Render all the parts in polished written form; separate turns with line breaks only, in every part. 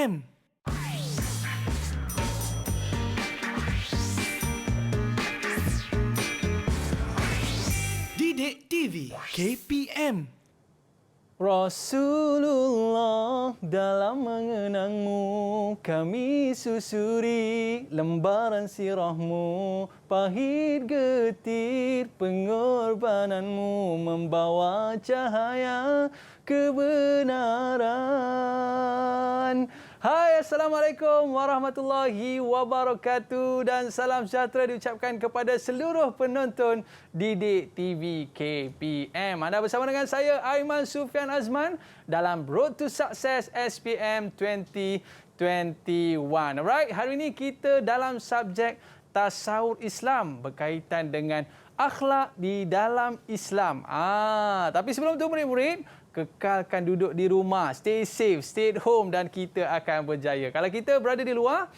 KPM. Didik TV KPM.
Rasulullah, dalam mengenangmu kami susuri lembaran sirahmu, pahit getir pengorbananmu membawa cahaya kebenaran. Hai, Assalamualaikum warahmatullahi wabarakatuh dan salam sejahtera diucapkan kepada seluruh penonton Didik TV KPM. Anda bersama dengan saya, Aiman Sufian Azman dalam Road to Success SPM 2021. Alright, hari ini kita dalam subjek tasawuf Islam berkaitan dengan akhlak di dalam Islam. Tapi sebelum itu murid-murid, kekalkan duduk di rumah, stay safe, stay at home dan kita akan berjaya. Kalau kita berada di luar,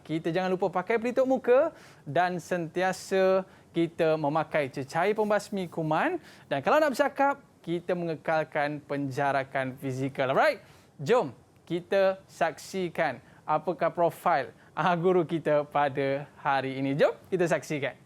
kita jangan lupa pakai pelitup muka dan sentiasa kita memakai cecair pembasmi kuman, dan kalau nak bercakap, kita mengekalkan penjarakan fizikal. Alright? Jom kita saksikan apakah profil guru kita pada hari ini. Jom kita saksikan.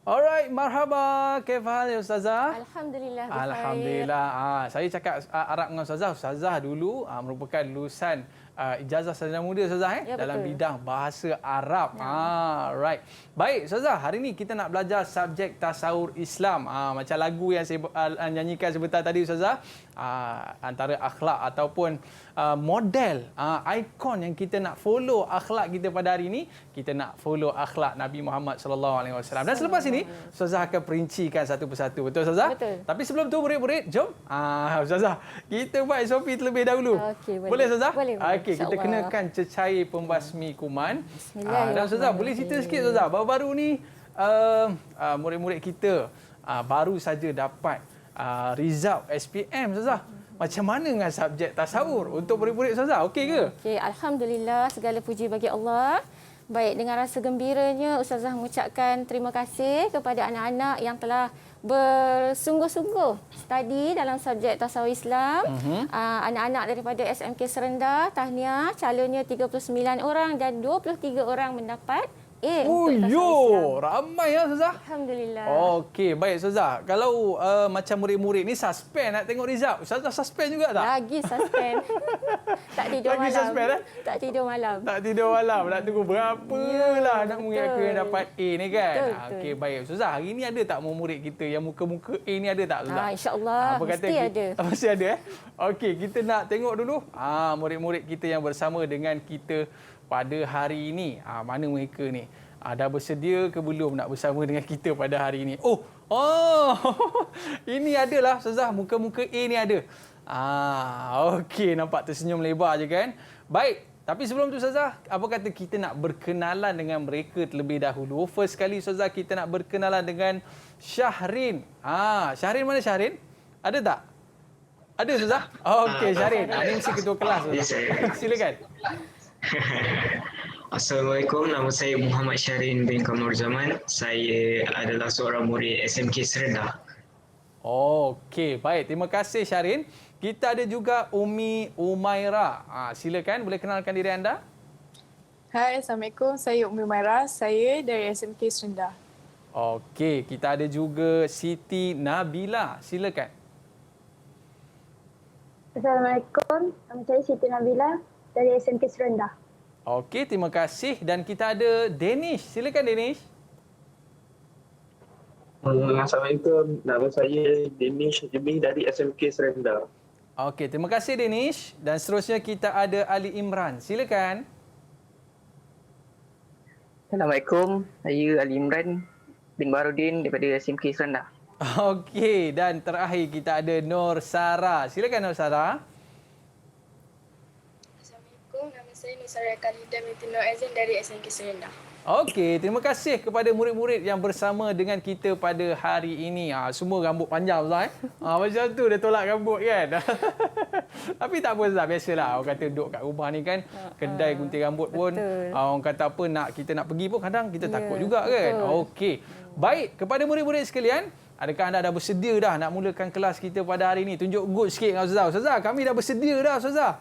Alright, marhaba. Kaifal ya Ustazah?
Alhamdulillah.
Alhamdulillah. Saya cakap Arab dengan Ustazah. Ustazah dulu merupakan lulusan ijazah sarjana muda Ustazah dalam bidang bahasa Arab. Right. Baik Ustazah, hari ini kita nak belajar subjek tasawuf Islam. Macam lagu yang saya nyanyikan sebentar tadi Ustazah, antara akhlak ataupun model, ikon yang kita nak follow akhlak kita pada hari ini, kita nak follow akhlak Nabi Muhammad sallallahu alaihi wasallam. Dan selepas ini Ustazah akan perincikan satu persatu. Betul Ustazah?
Betul.
Tapi sebelum tu murid-murid, jom Ustazah, kita buat SOP terlebih dahulu.
Okey, boleh.
Boleh Ustazah?
Boleh.
Okey, kita kenakan cecair pembasmi kuman.
Bismillahirrahmanirrahim.
Dan Ustazah, boleh cerita sikit Ustazah, baru-baru ni murid-murid kita baru saja dapat result SPM Ustazah. Macam mana dengan subjek tasawur untuk murid-murid Ustazah? Okey ke?
Okey, alhamdulillah, segala puji bagi Allah. Baik, dengan rasa gembiranya Ustazah mengucapkan terima kasih kepada anak-anak yang telah bersungguh-sungguh study dalam subjek tasawuf Islam. Anak-anak daripada SMK Serendar, tahniah, calonnya 39 orang dan 23 orang mendapat A untuk tasawuf Islam.
Ramai ya Ustazah.
Alhamdulillah.
Okey, baik Ustazah. Kalau macam murid-murid ni suspend nak tengok result, Ustazah suspend juga tak?
Lagi suspend. Tak tidur
Lagi
malam.
suspend,
Tak tidur malam.
Tak tidur malam, nak tunggu berapalah anak murid aku yang dapat A ni kan.
Betul.
Okey, baik Ustazah. Hari ni ada tak murid kita yang muka-muka A ni, ada tak Ustazah?
InsyaAllah mesti ada.
Mesti ada Okey, kita nak tengok dulu murid-murid kita yang bersama dengan kita pada hari ini. Mana mereka ni? Dah bersedia ke belum nak bersama dengan kita pada hari ini? Ini adalah Ustazah, muka-muka A ni ada. Okey, nampak tersenyum lebar je kan? Baik, tapi sebelum tu Ustazah, apa kata kita nak berkenalan dengan mereka terlebih dahulu. First kali Ustazah, kita nak berkenalan dengan Syahrin. Syahrin mana Syahrin? Ada tak? Ada Ustazah? Okey, Syahrin. Ini mesti ketua kelas Ustazah. Silakan.
Assalamualaikum, nama saya Muhammad Syahrin bin Kamar Zaman. Saya adalah seorang murid SMK Serendar.
Okey, baik. Terima kasih Syahrin. Kita ada juga Umi Umaira. Silakan, boleh kenalkan diri anda?
Hai, Assalamualaikum. Saya Umi Umaira. Saya dari SMK Serendar.
Okey, kita ada juga Siti Nabila. Silakan.
Assalamualaikum. Nama saya Siti Nabila dari SMK Serendar.
Okey, terima kasih. Dan kita ada Danish. Silakan Danish.
Assalamualaikum. Nama saya Danish Jemih dari SMK Serendar.
Okey, terima kasih Danish. Dan seterusnya kita ada Ali Imran. Silakan.
Assalamualaikum. Saya Ali Imran bin Barudin daripada SMK Serendar.
Okey, dan terakhir kita ada Nur Sarah. Silakan Nur Sarah.
Assalamualaikum. Nama saya Nusara Khalida binti Nur Azin dari SMK Serendah.
Okey, terima kasih kepada murid-murid yang bersama dengan kita pada hari ini. Semua rambut panjang Ustaz. Macam tu dia tolak rambut kan. Tapi tak apa Ustaz, biasalah. Orang kata duduk kat rumah ni kan, kedai gunting rambut pun, orang kata apa, kita nak pergi pun kadang kita takut juga kan. Okey. Baik, kepada murid-murid sekalian, adakah anda dah bersedia dah nak mulakan kelas kita pada hari ini? Tunjuk good sikit dengan Ustazah. Ustazah, kami dah bersedia dah Ustazah.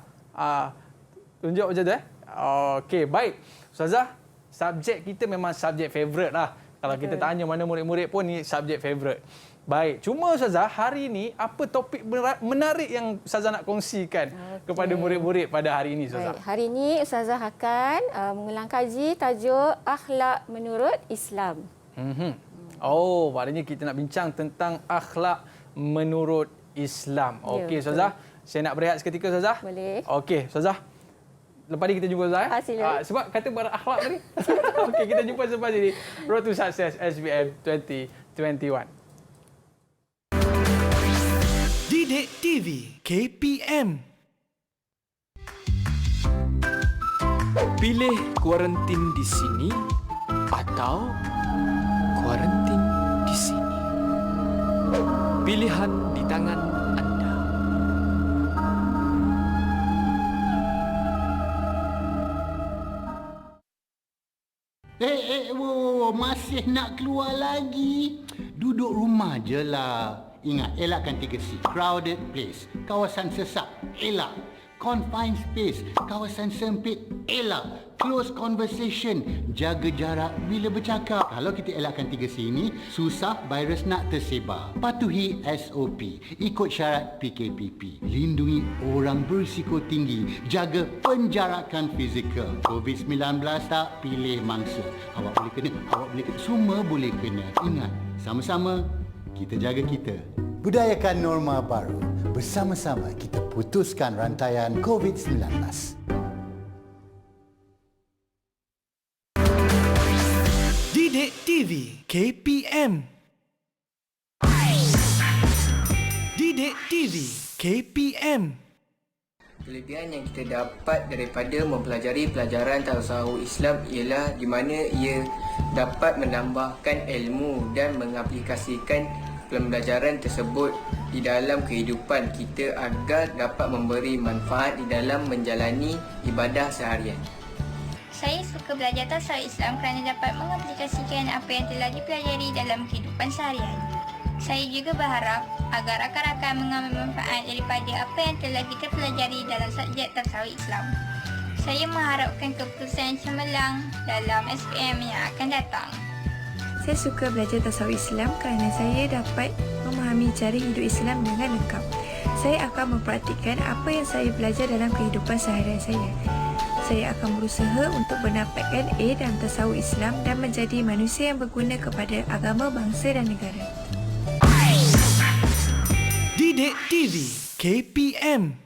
Tunjuk macam tu Okey, baik. Ustazah, subjek kita memang subjek favourite lah. Kalau kita tanya mana murid-murid pun ni subjek favourite. Baik, cuma Ustazah, hari ini apa topik menarik yang Ustazah nak kongsikan kepada murid-murid pada hari ini Ustazah?
Baik, hari ini Ustazah akan mengulang kaji tajuk akhlak menurut Islam.
Oh, maknanya kita nak bincang tentang akhlak menurut Islam. Okey Ustazah, saya nak berehat seketika Ustazah.
Boleh.
Okey Ustazah. Lepas ni kita jumpa Ustazah.
Sila.
Sebab kata berakhlak tadi. Okey, kita jumpa selepas ini. Road to Success SBM 2021.
Didik TV KPM.
Pilih kuarantin di sini atau kuarantin di sini. Pilihan di tangan anda.
Masih nak keluar lagi? Duduk rumah je lah. Ingat, elakkan 3C. Crowded place, kawasan sesak, elak. Confined space, kawasan sempit, elak. Close conversation, jaga jarak bila bercakap. Kalau kita elakkan 3C ini, susah virus nak tersebar. Patuhi SOP, ikut syarat PKPP. Lindungi orang berisiko tinggi, jaga penjarakan fizikal. COVID-19 tak pilih mangsa. Awak boleh kena, awak boleh kena, semua boleh kena. Ingat, sama-sama kita jaga kita. Budayakan norma baru. Bersama-sama kita putuskan rantaian COVID-19.
Didik TV KPM. Didik TV KPM.
Kelebihan yang kita dapat daripada mempelajari pelajaran tasawuf Islam ialah di mana ia dapat menambahkan ilmu dan mengaplikasikan pembelajaran tersebut di dalam kehidupan kita agar dapat memberi manfaat di dalam menjalani ibadah seharian.
Saya suka belajar tasawuf Islam kerana dapat mengaplikasikan apa yang telah dipelajari dalam kehidupan seharian. Saya juga berharap agar rakan-rakan mengambil manfaat daripada apa yang telah kita pelajari dalam subjek tasawuf Islam. Saya mengharapkan keputusan yang cemerlang dalam SPM yang akan datang.
Saya suka belajar tasawuf Islam kerana saya dapat memahami cara hidup Islam dengan lengkap. Saya akan mempraktikkan apa yang saya belajar dalam kehidupan seharian saya. Saya akan berusaha untuk mendapatkan A dalam tasawuf Islam dan menjadi manusia yang berguna kepada agama, bangsa dan negara.
Didik TV KPM.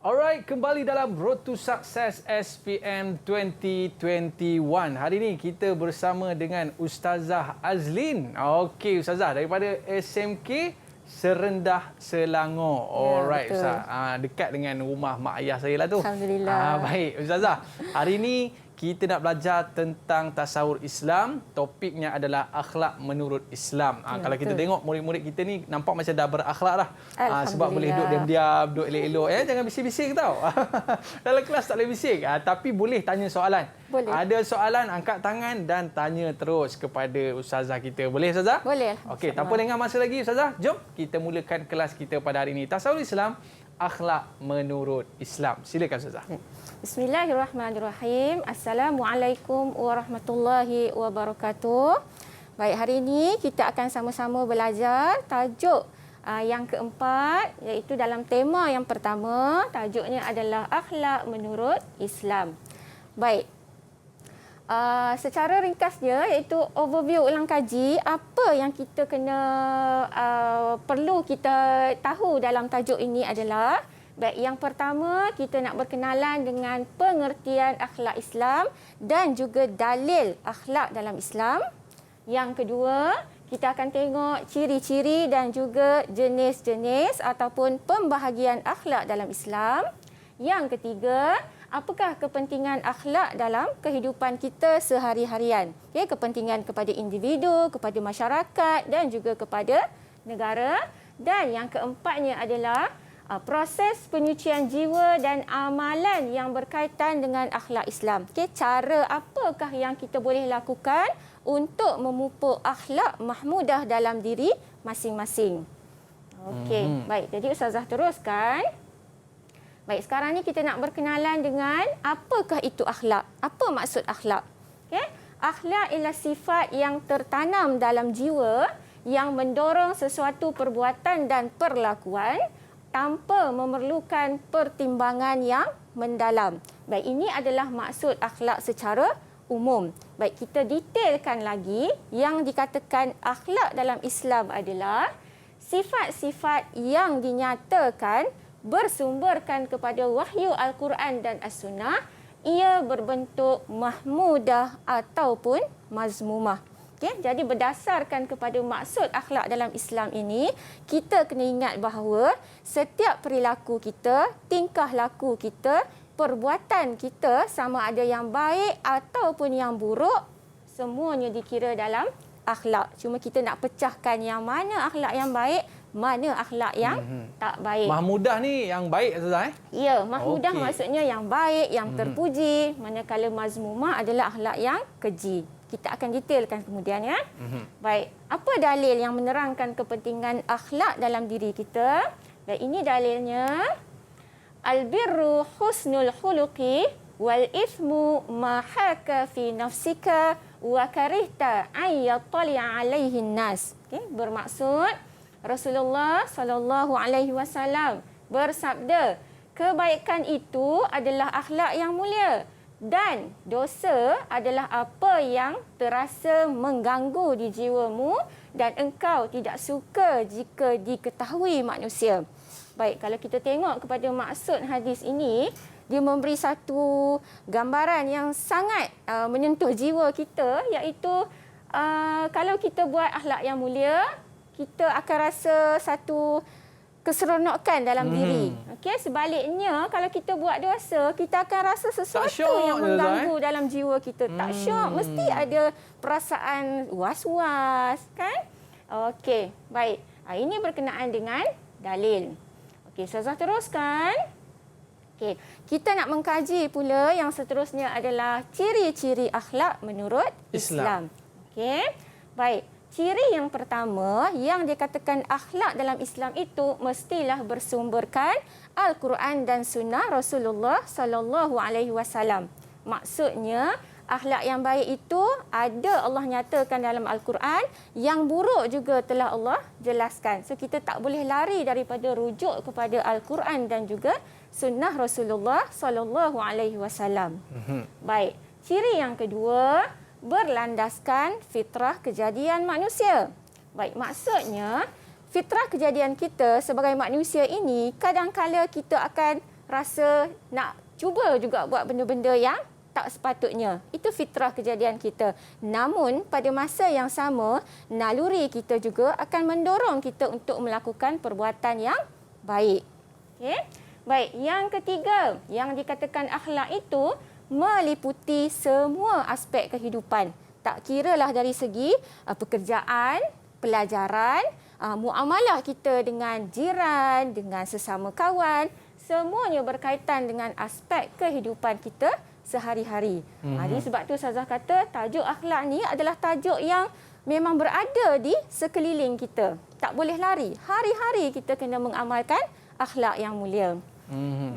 Alright, kembali dalam Road to Success SPM 2021. Hari ini kita bersama dengan Ustazah Azlin. Okey, Ustazah daripada SMK Serendah, Selangor. Alright,
betul.
Ustaz. Dekat dengan rumah mak ayah saya lah tu.
Alhamdulillah.
Baik, Ustazah. Hari ini kita nak belajar tentang tasawuf Islam. Topiknya adalah akhlak menurut Islam. Kalau kita tengok murid-murid kita ni nampak macam dah berakhlak dah. Sebab boleh duduk diam-diam, duduk elok-elok. Jangan bising-bising tau. Dalam kelas tak boleh bising. Tapi boleh tanya soalan.
Boleh.
Ada soalan, angkat tangan dan tanya terus kepada Ustazah kita. Boleh Ustazah?
Boleh.
Okey, tanpa lengah masa lagi Ustazah, jom kita mulakan kelas kita pada hari ini. Tasawuf Islam, akhlak menurut Islam. Silakan Ustazah.
Bismillahirrahmanirrahim. Assalamualaikum warahmatullahi wabarakatuh. Baik, hari ini kita akan sama-sama belajar tajuk yang keempat, iaitu dalam tema yang pertama, tajuknya adalah akhlak menurut Islam. Baik. Secara ringkasnya, iaitu overview ulang kaji, apa yang kita kena perlu kita tahu dalam tajuk ini adalah, baik, yang pertama kita nak berkenalan dengan pengertian akhlak Islam dan juga dalil akhlak dalam Islam. Yang kedua, kita akan tengok ciri-ciri dan juga jenis-jenis ataupun pembahagian akhlak dalam Islam. Yang ketiga, apakah kepentingan akhlak dalam kehidupan kita sehari-harian. Okay, kepentingan kepada individu, kepada masyarakat dan juga kepada negara. Dan yang keempatnya adalah proses penyucian jiwa dan amalan yang berkaitan dengan akhlak Islam. Okay, cara apakah yang kita boleh lakukan untuk memupuk akhlak mahmudah dalam diri masing-masing. Okey, baik. Jadi Ustazah teruskan. Baik, sekarang ni kita nak berkenalan dengan apakah itu akhlak? Apa maksud akhlak? Okay? Akhlak ialah sifat yang tertanam dalam jiwa yang mendorong sesuatu perbuatan dan perlakuan tanpa memerlukan pertimbangan yang mendalam. Baik, ini adalah maksud akhlak secara umum. Baik, kita detailkan lagi. Yang dikatakan akhlak dalam Islam adalah sifat-sifat yang dinyatakan bersumberkan kepada wahyu Al-Quran dan As-Sunnah, ia berbentuk mahmudah ataupun mazmumah. Okay? Jadi berdasarkan kepada maksud akhlak dalam Islam ini, kita kena ingat bahawa setiap perilaku kita, tingkah laku kita, perbuatan kita sama ada yang baik ataupun yang buruk, semuanya dikira dalam akhlak. Cuma kita nak pecahkan yang mana akhlak yang baik, mana akhlak yang tak baik.
Mahmudah ni yang baik, Ustazah?
Ya, mahmudah maksudnya yang baik, yang terpuji. Manakala mazmumah adalah akhlak yang keji. Kita akan detailkan kemudian ya. Baik, apa dalil yang menerangkan kepentingan akhlak dalam diri kita? Baik, ini dalilnya. Al-birru husnul khuluqi wal ithmu ma haka fi nafsika wa karihta an yattali'a alaihi nas. Okay, bermaksud Rasulullah sallallahu alaihi wasallam bersabda, kebaikan itu adalah akhlak yang mulia dan dosa adalah apa yang terasa mengganggu di jiwamu dan engkau tidak suka jika diketahui manusia. Baik, kalau kita tengok kepada maksud hadis ini, dia memberi satu gambaran yang sangat menyentuh jiwa kita, iaitu kalau kita buat akhlak yang mulia, kita akan rasa satu keseronokan dalam diri. Okey, sebaliknya kalau kita buat dosa, kita akan rasa sesuatu yang mengganggu dalam jiwa kita. Tak syok, mesti ada perasaan was-was, kan? Okey, baik. Ini berkenaan dengan dalil. Okey, Ustazah teruskan. Okey, kita nak mengkaji pula yang seterusnya adalah ciri-ciri akhlak menurut Islam. Okey, baik. Ciri yang pertama yang dikatakan akhlak dalam Islam itu mestilah bersumberkan Al-Quran dan Sunnah Rasulullah sallallahu alaihi wasallam. Maksudnya akhlak yang baik itu ada Allah nyatakan dalam Al-Quran, yang buruk juga telah Allah jelaskan. So kita tak boleh lari daripada rujuk kepada Al-Quran dan juga Sunnah Rasulullah sallallahu alaihi wasallam. Baik, ciri yang kedua berlandaskan fitrah kejadian manusia. Baik, maksudnya fitrah kejadian kita sebagai manusia ini kadang-kala kita akan rasa nak cuba juga buat benda-benda yang tak sepatutnya. Itu fitrah kejadian kita. Namun pada masa yang sama, naluri kita juga akan mendorong kita untuk melakukan perbuatan yang baik. Okey? Baik, yang ketiga yang dikatakan akhlak itu meliputi semua aspek kehidupan. Tak kiralah dari segi pekerjaan, pelajaran, muamalah kita dengan jiran, dengan sesama kawan, semuanya berkaitan dengan aspek kehidupan kita sehari-hari. Jadi sebab tu Ustazah kata tajuk akhlak ni adalah tajuk yang memang berada di sekeliling kita. Tak boleh lari. Hari-hari kita kena mengamalkan akhlak yang mulia.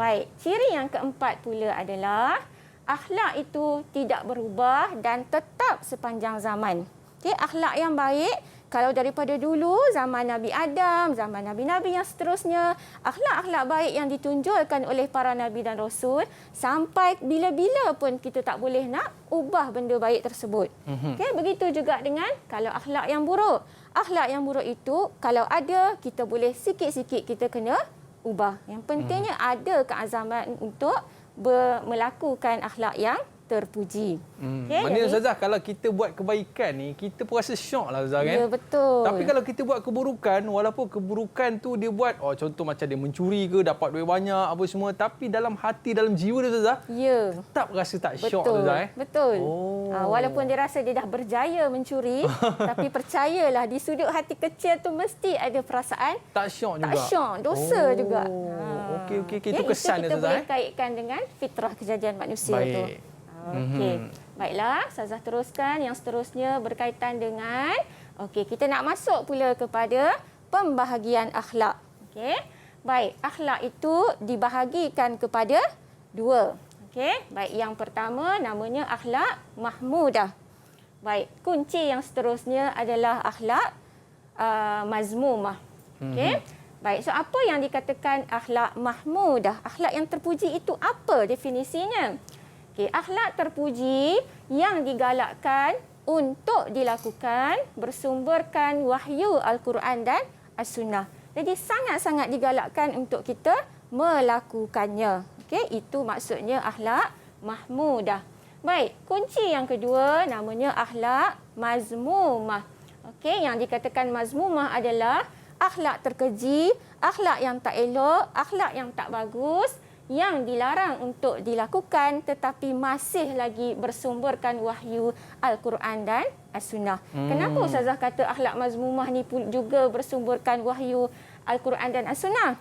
Baik, ciri yang keempat pula adalah akhlak itu tidak berubah dan tetap sepanjang zaman. Okay, akhlak yang baik, kalau daripada dulu, zaman Nabi Adam, zaman Nabi-Nabi yang seterusnya, akhlak-akhlak baik yang ditunjulkan oleh para Nabi dan Rasul, sampai bila-bila pun kita tak boleh nak ubah benda baik tersebut. Okay, begitu juga dengan kalau akhlak yang buruk. Akhlak yang buruk itu, kalau ada, kita boleh sikit-sikit kita kena ubah. Yang pentingnya ada keazaman untuk melakukan akhlak yang terpuji. Okey,
Maknanya
jadi-
Ustazah, kalau kita buat kebaikan ni, kita pun rasa syok lah Ustazah kan?
Ya, betul.
Tapi kalau kita buat keburukan, walaupun keburukan tu dia buat, contoh macam dia mencuri ke, dapat duit banyak apa semua, tapi dalam hati, dalam jiwa dia Ustazah,
ya,
tetap rasa tak syok
betul.
Ustazah
Betul.
Oh.
Walaupun dia rasa dia dah berjaya mencuri, tapi percayalah di sudut hati kecil tu mesti ada perasaan
tak syok juga.
tak syok, dosa juga.
Okey, itu kesan dia
kita
Ustazah.
boleh kaitkan dengan fitrah kejadian manusia tu.
Baik.
Okey. Baiklah, Ustazah teruskan. Yang seterusnya berkaitan dengan kita nak masuk pula kepada pembahagian akhlak. Okey. Baik, akhlak itu dibahagikan kepada dua. Okey. Baik, yang pertama namanya akhlak mahmudah. Baik, kunci yang seterusnya adalah akhlak mazmumah. Okey. Baik, so apa yang dikatakan akhlak mahmudah? Akhlak yang terpuji itu apa definisinya? Okey, akhlak terpuji yang digalakkan untuk dilakukan bersumberkan wahyu Al-Quran dan As-Sunnah. Jadi sangat-sangat digalakkan untuk kita melakukannya. Okey, itu maksudnya akhlak mahmudah. Baik, kunci yang kedua namanya akhlak mazmumah. Okey, yang dikatakan mazmumah adalah akhlak terkeji, akhlak yang tak elok, akhlak yang tak bagus, yang dilarang untuk dilakukan tetapi masih lagi bersumberkan wahyu Al-Quran dan As-Sunnah. Kenapa Ustazah kata akhlak mazmumah ni pun juga bersumberkan wahyu Al-Quran dan As-Sunnah?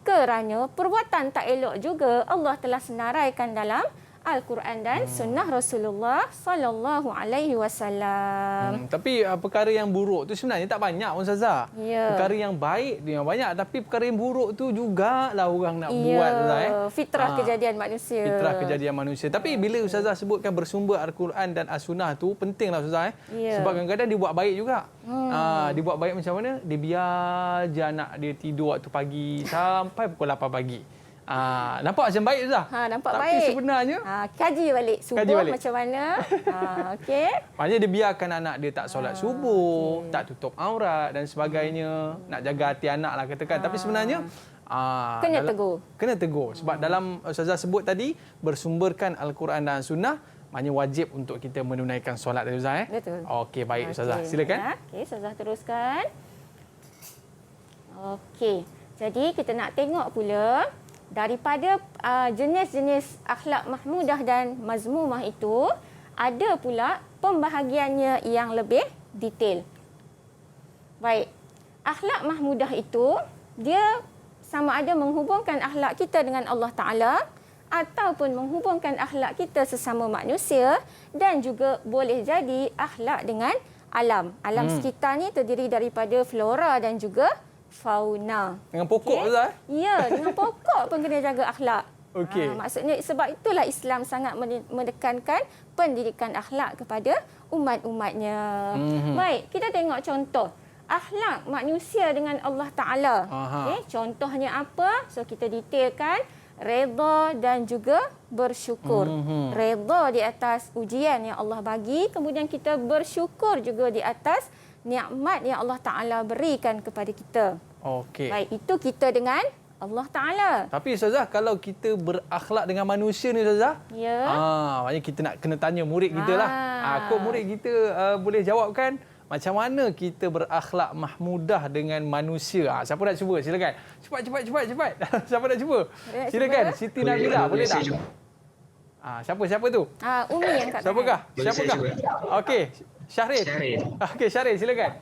Kerana perbuatan tak elok juga Allah telah senaraikan dalam Al-Quran dan Sunnah Rasulullah sallallahu alaihi wasallam.
Tapi perkara yang buruk tu sebenarnya tak banyak Ustazah.
Ya.
Perkara yang baik tu yang banyak, tapi perkara yang buruk tu jugalah orang nak
Ya,
buat Ustazah.
fitrah kejadian manusia.
Fitrah kejadian manusia. Tapi bila Ustazah sebutkan bersumber Al-Quran dan As-Sunnah tu pentinglah Ustazah.
Ya.
Sebab kadang-kadang dia buat baik juga. Dia buat baik macam mana? Dia biar je anak dia tidur waktu pagi sampai pukul 8 pagi. Nampak macam baik Ustazah?
Nampak
tapi
baik.
Tapi sebenarnya
kaji balik subuh macam mana. Okey.
Maknanya dia biarkan anak dia tak solat subuh, tak tutup aurat dan sebagainya, nak jaga hati anak lah katakan. Tapi sebenarnya
kena tegur.
Kena tegur sebab dalam Ustazah sebut tadi bersumberkan Al-Quran dan Sunnah, maknanya wajib untuk kita menunaikan solat tadi Ustazah.
Betul.
Okey, baik Ustazah. Silakan.
Okey, Ustazah teruskan. Okey. Jadi kita nak tengok pula daripada jenis-jenis akhlak mahmudah dan mazmumah itu, ada pula pembahagiannya yang lebih detail. Baik, akhlak mahmudah itu, dia sama ada menghubungkan akhlak kita dengan Allah Ta'ala ataupun menghubungkan akhlak kita sesama manusia dan juga boleh jadi akhlak dengan alam. Alam sekitar ni terdiri daripada flora dan juga fauna.
Dengan pokok Ustazah?
Ya, dengan pokok pun kena jaga akhlak.
Okey.
Maksudnya sebab itulah Islam sangat menekankan pendidikan akhlak kepada umat-umatnya. Baik, kita tengok contoh akhlak manusia dengan Allah Ta'ala. Okay, contohnya apa? So kita detailkan redha dan juga bersyukur. Redha di atas ujian yang Allah bagi, kemudian kita bersyukur juga di atas nikmat yang Allah Ta'ala berikan kepada kita.
Okey.
Baik, itu kita dengan Allah Ta'ala.
Tapi Ustazah, kalau kita berakhlak dengan manusia ni Ustazah,
ya.
Maknanya kita nak kena tanya murid kita lah. Kok murid kita boleh jawabkan macam mana kita berakhlak mahmudah dengan manusia. Siapa nak cuba? Silakan. Cepat. Siapa nak cuba? Silakan. Siti Nabila, boleh tak? Siapa tu?
Umi yang kat
Siapakah? Okey. Syahrin. Okey, Syahrin, silakan.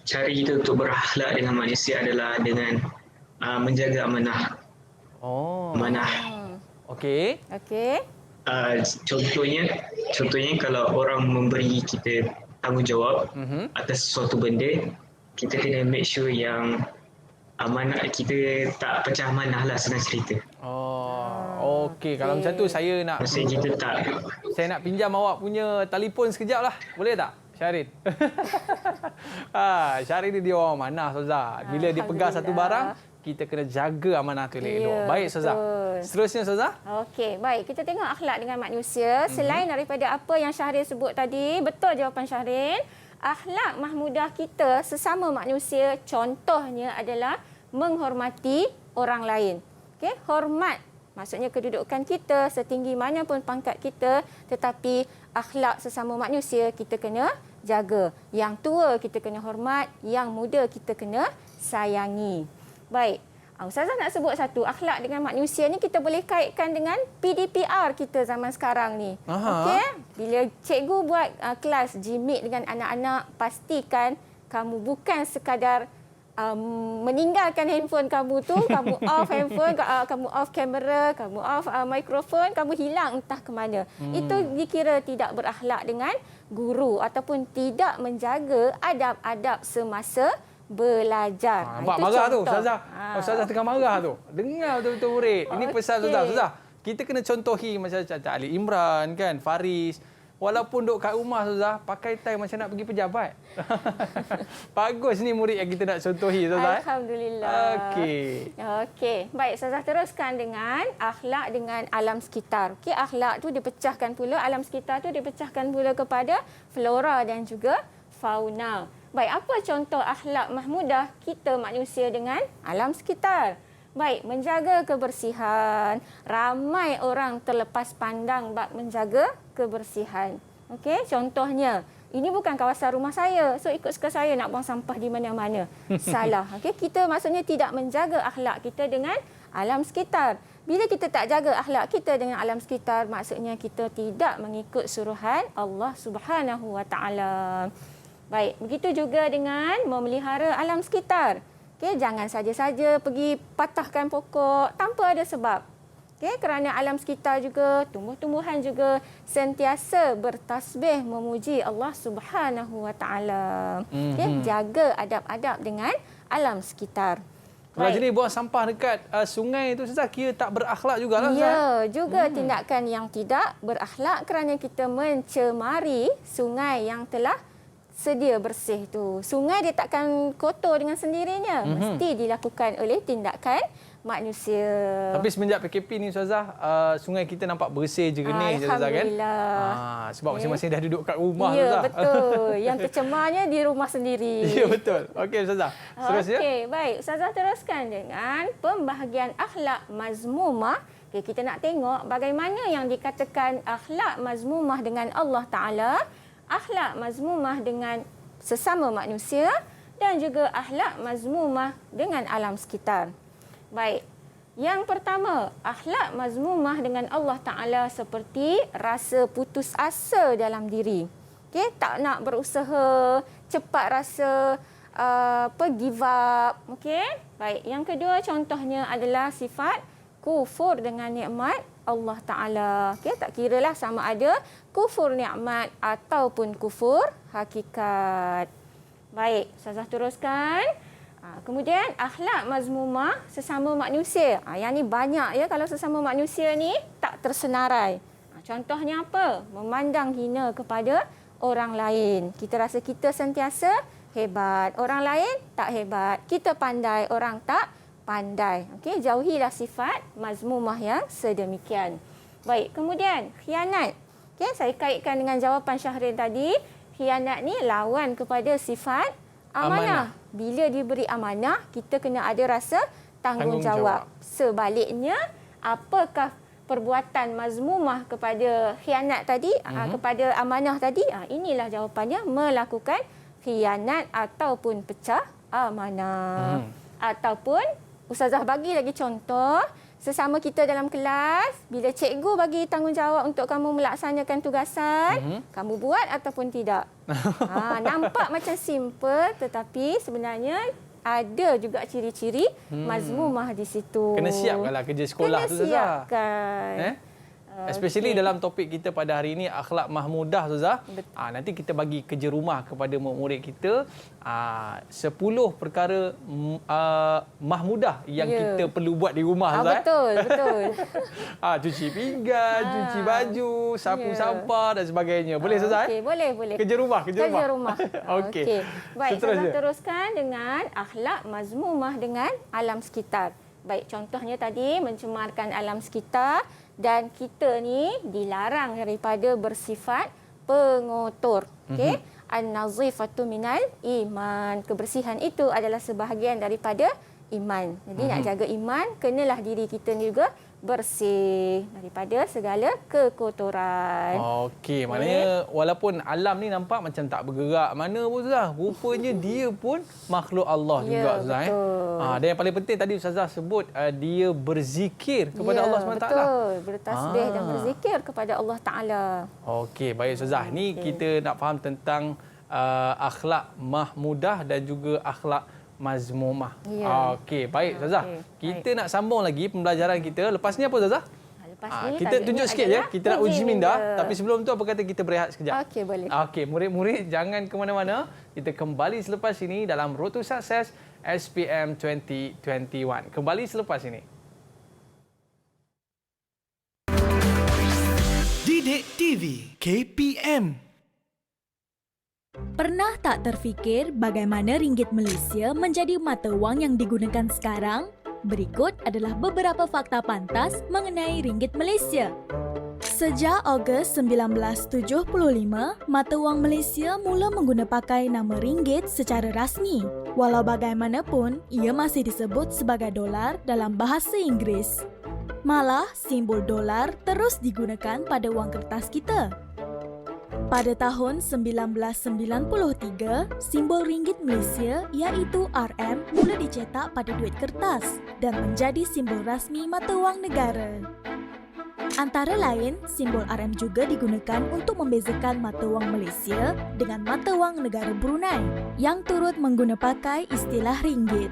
Cara kita untuk berakhlak dengan manusia adalah dengan menjaga amanah. Amanah.
Okey.
Contohnya kalau orang memberi kita tanggungjawab atas sesuatu benda, kita kena make sure yang amanah kita tak pecah amanah lah, senang cerita.
Okey, kalau macam tu saya nak saya nak pinjam awak punya telefon sekejap lah. Boleh tak, Syahrin? Syahrin ni dia orang amanah Ustazah. Bila dia pegang satu barang, kita kena jaga amanah tu elok. Baik Ustazah. Seterusnya Ustazah.
Okey, baik. Kita tengok akhlak dengan manusia. Selain daripada apa yang Syahrin sebut tadi, betul jawapan Syahrin. Akhlak mahmudah kita sesama manusia contohnya adalah menghormati orang lain. Okey, hormat. Maksudnya kedudukan kita setinggi mana pun pangkat kita, tetapi akhlak sesama manusia kita kena jaga. Yang tua kita kena hormat, yang muda kita kena sayangi. Baik. Ustazah nak sebut satu, akhlak dengan manusia ni kita boleh kaitkan dengan PDPR kita zaman sekarang ni. Okey, bila cikgu buat kelas jimik dengan anak-anak, pastikan kamu bukan sekadar meninggalkan handphone kamu tu, kamu off handphone, kamu off kamera, kamu off mikrofon, kamu hilang entah ke mana. Itu dikira tidak berakhlak dengan guru ataupun tidak menjaga adab-adab semasa belajar.
Nampak marah tu Ustazah. Ustazah tengah marah tu. Dengar betul-betul murid. Ini pesan Ustazah. Ustazah, kita kena contohi macam Cak Ali Imran kan, Faris. Walaupun duduk kat rumah Ustazah, pakai tie macam nak pergi pejabat. Bagus ni murid yang kita nak contohi Ustazah.
Alhamdulillah. Okey. Baik, Ustazah teruskan dengan akhlak dengan alam sekitar. Okey, akhlak tu dipecahkan pula, alam sekitar tu dipecahkan pula kepada flora dan juga fauna. Baik, apa contoh akhlak mahmudah kita manusia dengan alam sekitar? Baik, menjaga kebersihan. Ramai orang terlepas pandang bab menjaga kebersihan. Okey, contohnya, ini bukan kawasan rumah saya. So, ikut suka saya nak buang sampah di mana-mana. Salah. Okey, kita maksudnya tidak menjaga akhlak kita dengan alam sekitar. Bila kita tak jaga akhlak kita dengan alam sekitar, maksudnya kita tidak mengikut suruhan Allah Subhanahu Wa Taala. Baik, begitu juga dengan memelihara alam sekitar. Okey, jangan saja-saja pergi patahkan pokok tanpa ada sebab. Okey, kerana alam sekitar juga, tumbuh-tumbuhan juga sentiasa bertasbih memuji Allah Subhanahu Wa Taala. Okey, jaga adab-adab dengan alam sekitar.
Kalau jenis buang sampah dekat sungai itu Ustazah, kira tak berakhlak jugalah Ustazah.
Ya, juga tindakan yang tidak berakhlak kerana kita mencemari sungai yang telah sedia bersih tu. Sungai dia takkan kotor dengan sendirinya. Mesti dilakukan oleh tindakan manusia.
Tapi semenjak PKP ni Ustazah, sungai kita nampak bersih jernih Ustazah kan?
Alhamdulillah.
Sebab masing-masing dah duduk kat rumah
ya,
Ustazah.
Betul. Yang tercemarnya di rumah sendiri.
Ya, betul. Okey Ustazah. Seterusnya.
Okey, baik. Ustazah teruskan dengan pembahagian akhlak mazmumah. Okay, kita nak tengok bagaimana yang dikatakan akhlak mazmumah dengan Allah Ta'ala, akhlak mazmumah dengan sesama manusia dan juga akhlak mazmumah dengan alam sekitar. Baik. Yang pertama, akhlak mazmumah dengan Allah Ta'ala seperti rasa putus asa dalam diri. Okay? Tak nak berusaha, cepat rasa give up. Okay? Baik. Yang kedua contohnya adalah sifat kufur dengan nikmat Allah Ta'ala. Okay? Tak kiralah sama ada kufur nikmat ataupun kufur hakikat. Baik, Ustazah teruskan. Kemudian akhlak mazmumah sesama manusia. Yang ni banyak ya, kalau sesama manusia ni tak tersenarai. Contohnya apa? Memandang hina kepada orang lain. Kita rasa kita sentiasa hebat, orang lain tak hebat. Kita pandai, orang tak pandai. Okey, jauhilah sifat mazmumah yang sedemikian. Baik, kemudian khianat. Okey, saya kaitkan dengan jawapan Syahrin tadi. Khianat ni lawan kepada sifat amanah. Bila diberi amanah, kita kena ada rasa tanggungjawab. Sebaliknya, apakah perbuatan mazmumah kepada khianat tadi, kepada amanah tadi? Inilah jawapannya, melakukan khianat ataupun pecah amanah. Ataupun Ustazah bagi lagi contoh, sesama kita dalam kelas, bila cikgu bagi tanggungjawab untuk kamu melaksanakan tugasan, kamu buat ataupun tidak. Nampak macam simple, tetapi sebenarnya ada juga ciri-ciri mazmumah di situ.
Kena siapkanlah kerja sekolah tu Ustazah.
Kena siapkan.
Especially dalam topik kita pada hari ini, akhlak mahmudah Ustazah. Nanti kita bagi kerja rumah kepada murid kita, 10 perkara mahmudah yang kita perlu buat di rumah Ustazah.
Betul, betul.
Cuci pinggan, cuci baju, sapu sampah dan sebagainya. Boleh Ustazah?
Okey, boleh.
Kerja rumah.
Okey. Baik, Ustazah teruskan dengan akhlak mazmumah dengan alam sekitar. Baik, contohnya tadi mencemarkan alam sekitar. Dan kita ni dilarang daripada bersifat pengotor. Okey? An-nazifatu minal iman. Kebersihan itu adalah sebahagian daripada iman. Jadi nak jaga iman, kenalah diri kita ni juga bersih daripada segala kekotoran.
Okey, maknanya walaupun alam ni nampak macam tak bergerak mana pun Ustazah, rupanya dia pun makhluk Allah juga Ustazah. Dan yang paling penting tadi Ustazah sebut dia berzikir kepada Allah SWT.
Betul, bertasbih dan berzikir kepada Allah Taala.
Okey, baik Ustazah. Ni kita nak faham tentang akhlak mahmudah dan juga akhlak mazmumah. Okey, baik Ustazah. Kita nak sambung lagi pembelajaran kita. Lepas ni apa Ustazah?
Lepas ni
kita tunjuk sikit ya. Kita nak uji minda. Tapi sebelum tu apa kata kita berehat sekejap?
Okey, boleh.
Okey, murid-murid jangan ke mana-mana. Kita kembali selepas ini dalam Road to Success SPM 2021. Kembali selepas ini.
Didik TV KPM.
Pernah tak terfikir bagaimana ringgit Malaysia menjadi mata wang yang digunakan sekarang? Berikut adalah beberapa fakta pantas mengenai ringgit Malaysia. Sejak Ogos 1975, mata wang Malaysia mula mengguna pakai nama ringgit secara rasmi. Walau bagaimanapun, ia masih disebut sebagai dolar dalam bahasa Inggeris. Malah, simbol dolar terus digunakan pada wang kertas kita. Pada tahun 1993, simbol ringgit Malaysia iaitu RM mula dicetak pada duit kertas dan menjadi simbol rasmi mata wang negara. Antara lain, simbol RM juga digunakan untuk membezakan mata wang Malaysia dengan mata wang negara Brunei yang turut mengguna pakai istilah ringgit.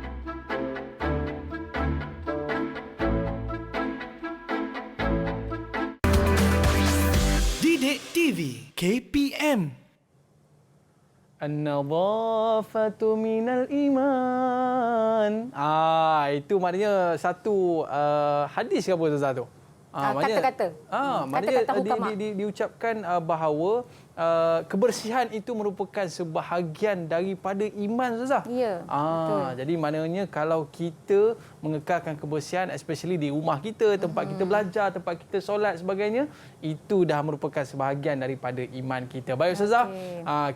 Didik TV KPM.
An-nadhafatu minal iman. Itu maknanya satu hadis ke apa Ustazah tu?
Kata-kata.
Maknanya diucapkan bahawa kebersihan itu merupakan sebahagian daripada iman Ustazah.
Ya.
Jadi maknanya kalau kita mengekalkan kebersihan, especially di rumah kita, tempat kita belajar, tempat kita solat sebagainya, itu dah merupakan sebahagian daripada iman kita. Baik Ustazah,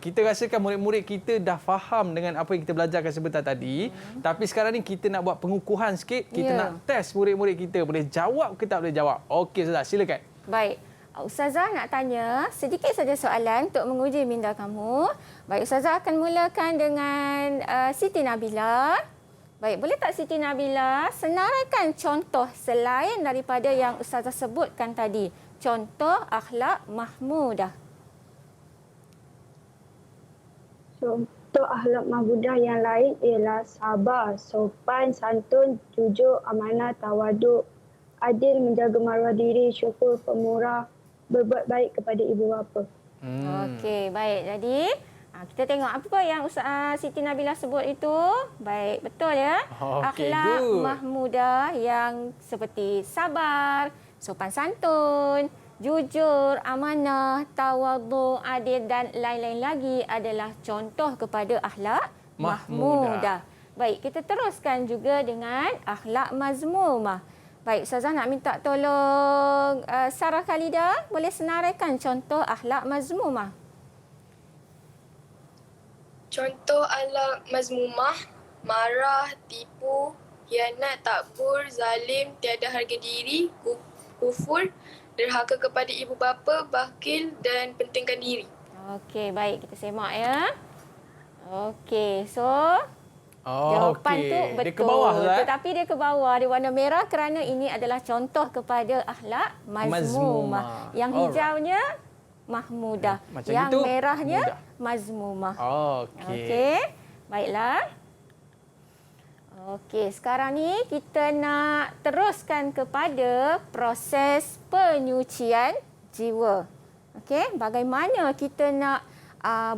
kita rasakan murid-murid kita dah faham dengan apa yang kita belajarkan sebentar tadi. Tapi sekarang ni kita nak buat pengukuhan sikit, kita nak test murid-murid kita boleh jawab ke tak boleh jawab. Okey Ustazah, silakan.
Baik. Ustazah nak tanya sedikit saja soalan untuk menguji minda kamu. Baik, Ustazah akan mulakan dengan Siti Nabila. Baik, boleh tak Siti Nabila senaraikan contoh selain daripada yang Ustazah sebutkan tadi? Contoh akhlak mahmudah.
Contoh akhlak mahmudah yang lain ialah sabar, sopan, santun, jujur, amanah, tawaduk, adil, menjaga maruah diri, syukur, pemurah, berbuat baik kepada ibu bapa.
Okey, baik. Jadi, kita tengok apa yang Siti Nabila sebut itu. Baik, betul ya. Akhlak mahmudah yang seperti sabar, sopan santun, jujur, amanah, tawaduk, adil dan lain-lain lagi adalah contoh kepada akhlak mahmudah. Baik, kita teruskan juga dengan akhlak mazmumah. Baik, Ustazah nak minta tolong Sarah Khalida, boleh senaraikan contoh akhlak mazmumah?
Contoh akhlak mazmumah, marah, tipu, khianat, takbur, zalim, tiada harga diri, kufur, derhaka kepada ibu bapa, bakhil dan pentingkan diri.
Okey, baik, kita semak ya. Okey, so jawapan tu betul.
Dia ke bawah,
tetapi dia ke bawah, dia warna merah kerana ini adalah contoh kepada akhlak mazmumah. Yang hijaunya mahmudah. Yang merahnya mazmumah. Okey. Baiklah. Okey, sekarang ni kita nak teruskan kepada proses penyucian jiwa. Okey, bagaimana kita nak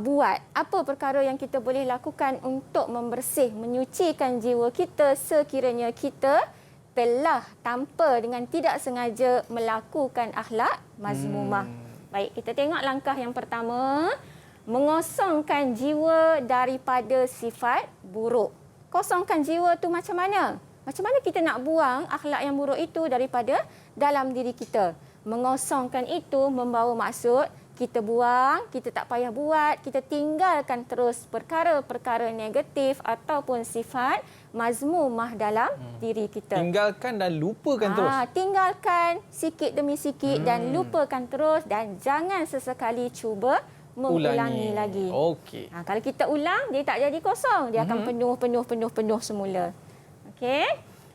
buat, apa perkara yang kita boleh lakukan untuk menyucikan jiwa kita sekiranya kita telah tanpa dengan tidak sengaja melakukan akhlak mazmumah. Baik, kita tengok langkah yang pertama, mengosongkan jiwa daripada sifat buruk. Kosongkan jiwa tu macam mana? Macam mana kita nak buang akhlak yang buruk itu daripada dalam diri kita? Mengosongkan itu membawa maksud kita buang, kita tak payah buat, kita tinggalkan terus perkara-perkara negatif ataupun sifat mazmumah dalam diri kita.
Tinggalkan dan lupakan terus.
Tinggalkan sikit demi sikit dan lupakan terus, dan jangan sesekali cuba mengulangi lagi.
Okey.
Kalau kita ulang, dia tak jadi kosong, dia akan penuh semula. Okey.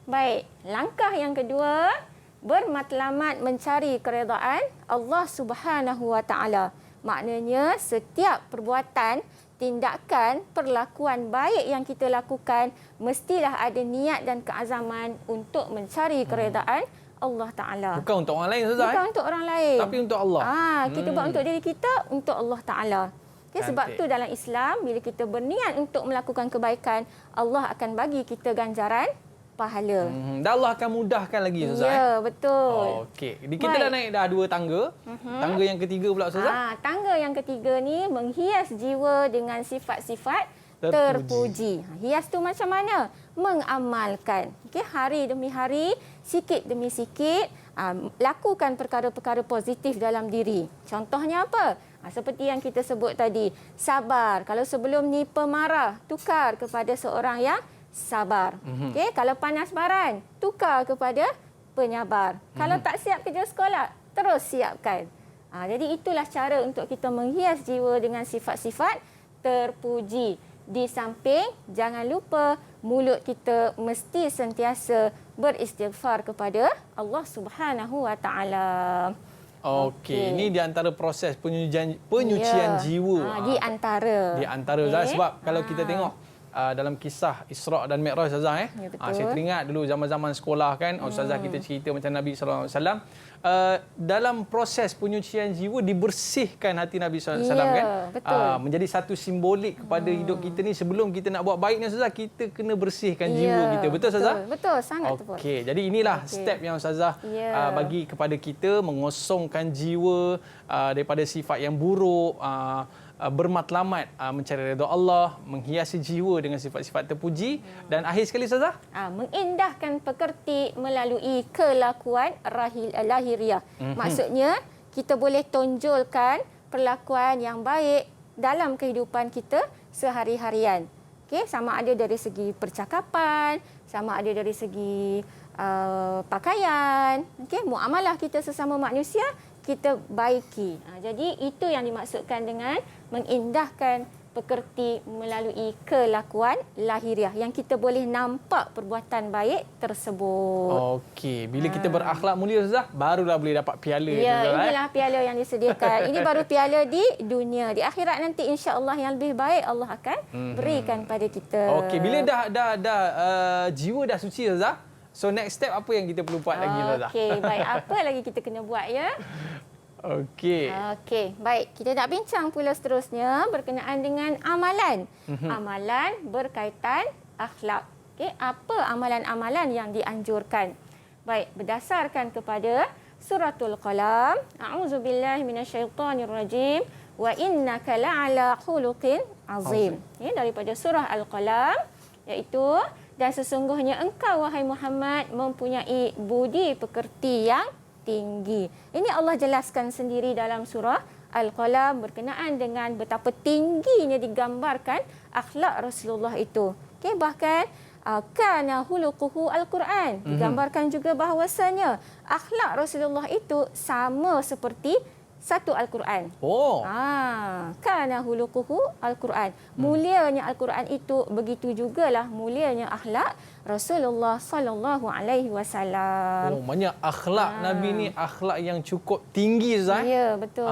Baik, langkah yang kedua, bermatlamat mencari keredaan Allah Subhanahu Wa Taala. Maknanya setiap perbuatan, tindakan, perlakuan baik yang kita lakukan mestilah ada niat dan keazaman untuk mencari keredaan Allah Taala.
Bukan untuk orang lain, Ustazah.
Bukan untuk orang lain.
Tapi untuk Allah.
Kita buat untuk diri kita, untuk Allah Taala. Okay, sebab tu dalam Islam, bila kita berniat untuk melakukan kebaikan, Allah akan bagi kita ganjaran pahala.
Dan Allah akan mudahkan lagi, Ustazah.
Ya, betul.
Okey. Kita dah naik dah 2 tangga. Tangga yang ketiga pula, Ustazah.
Tangga yang ketiga ni menghias jiwa dengan sifat-sifat terpuji. Hias tu macam mana? Mengamalkan. Okey, hari demi hari, sikit demi sikit, lakukan perkara-perkara positif dalam diri. Contohnya apa? Seperti yang kita sebut tadi, sabar. Kalau sebelum ni pemarah, tukar kepada seorang yang sabar. Okey, kalau panas baran, tukar kepada penyabar. Kalau tak siap kerja sekolah, terus siapkan. Jadi itulah cara untuk kita menghias jiwa dengan sifat-sifat terpuji. Di samping, jangan lupa mulut kita mesti sentiasa beristighfar kepada Allah Subhanahu Wa Taala.
Okey, ini di antara proses penyucian jiwa.
Di antara.
Sebab kalau kita tengok dalam kisah Isra' dan Mi'raj, Ustazah,
Ya, betul.
saya teringat dulu zaman-zaman sekolah kan, Ustazah kita cerita macam Nabi sallallahu alaihi wasallam, dalam proses penyucian jiwa dibersihkan hati Nabi sallallahu alaihi wasallam kan.
Betul.
Menjadi satu simbolik kepada hidup kita ni, sebelum kita nak buat baik ni, Ustazah, kita kena bersihkan jiwa kita. Betul, Ustazah?
Betul, sangat tepat.
Okey, jadi inilah step yang Ustazah bagi kepada kita, mengosongkan jiwa daripada sifat yang buruk, bermatlamat mencari redha Allah, menghiasi jiwa dengan sifat-sifat terpuji, dan akhir sekali, Ustazah,
mengindahkan pekerti melalui kelakuan lahiriah. Maksudnya kita boleh tonjolkan perlakuan yang baik dalam kehidupan kita sehari-harian. Okey, sama ada dari segi percakapan, sama ada dari segi pakaian, okey, muamalah kita sesama manusia kita baiki. Jadi itu yang dimaksudkan dengan mengindahkan pekerti melalui kelakuan lahiriah, yang kita boleh nampak perbuatan baik tersebut.
Okey, bila kita berakhlak mulia, Ustazah, barulah boleh dapat piala.
Ya, inilah piala yang disediakan. Ini baru piala di dunia. Di akhirat nanti, insya-Allah yang lebih baik Allah akan berikan pada kita.
Okey, bila dah jiwa dah suci, Ustazah, so next step apa yang kita perlu buat lagi, Ustazah?
Okey, baik. Apa lagi kita kena buat, ya?
Okey.
Okey, baik. Kita nak bincang pula seterusnya berkenaan dengan amalan. Amalan berkaitan akhlak. Okey, apa amalan-amalan yang dianjurkan? Baik, berdasarkan kepada Suratul Qalam, a'udzubillahi minasyaitonirrajim, wa innaka la'ala khuluqin azim. Ini daripada surah Al-Qalam, iaitu dan sesungguhnya engkau wahai Muhammad mempunyai budi pekerti yang tinggi. Ini Allah jelaskan sendiri dalam surah Al-Qalam berkenaan dengan betapa tingginya digambarkan akhlak Rasulullah itu. Okey, bahkan kana huluquhu Al-Quran. Digambarkan juga bahawasanya akhlak Rasulullah itu sama seperti satu Al-Quran. Kana huluquhu Al-Quran. Mulianya Al-Quran itu, begitu jugalah mulianya akhlak Rasulullah sallallahu alaihi wasallam.
Maknanya akhlak Nabi ni akhlak yang cukup tinggi, Ustaz.
Ya, betul.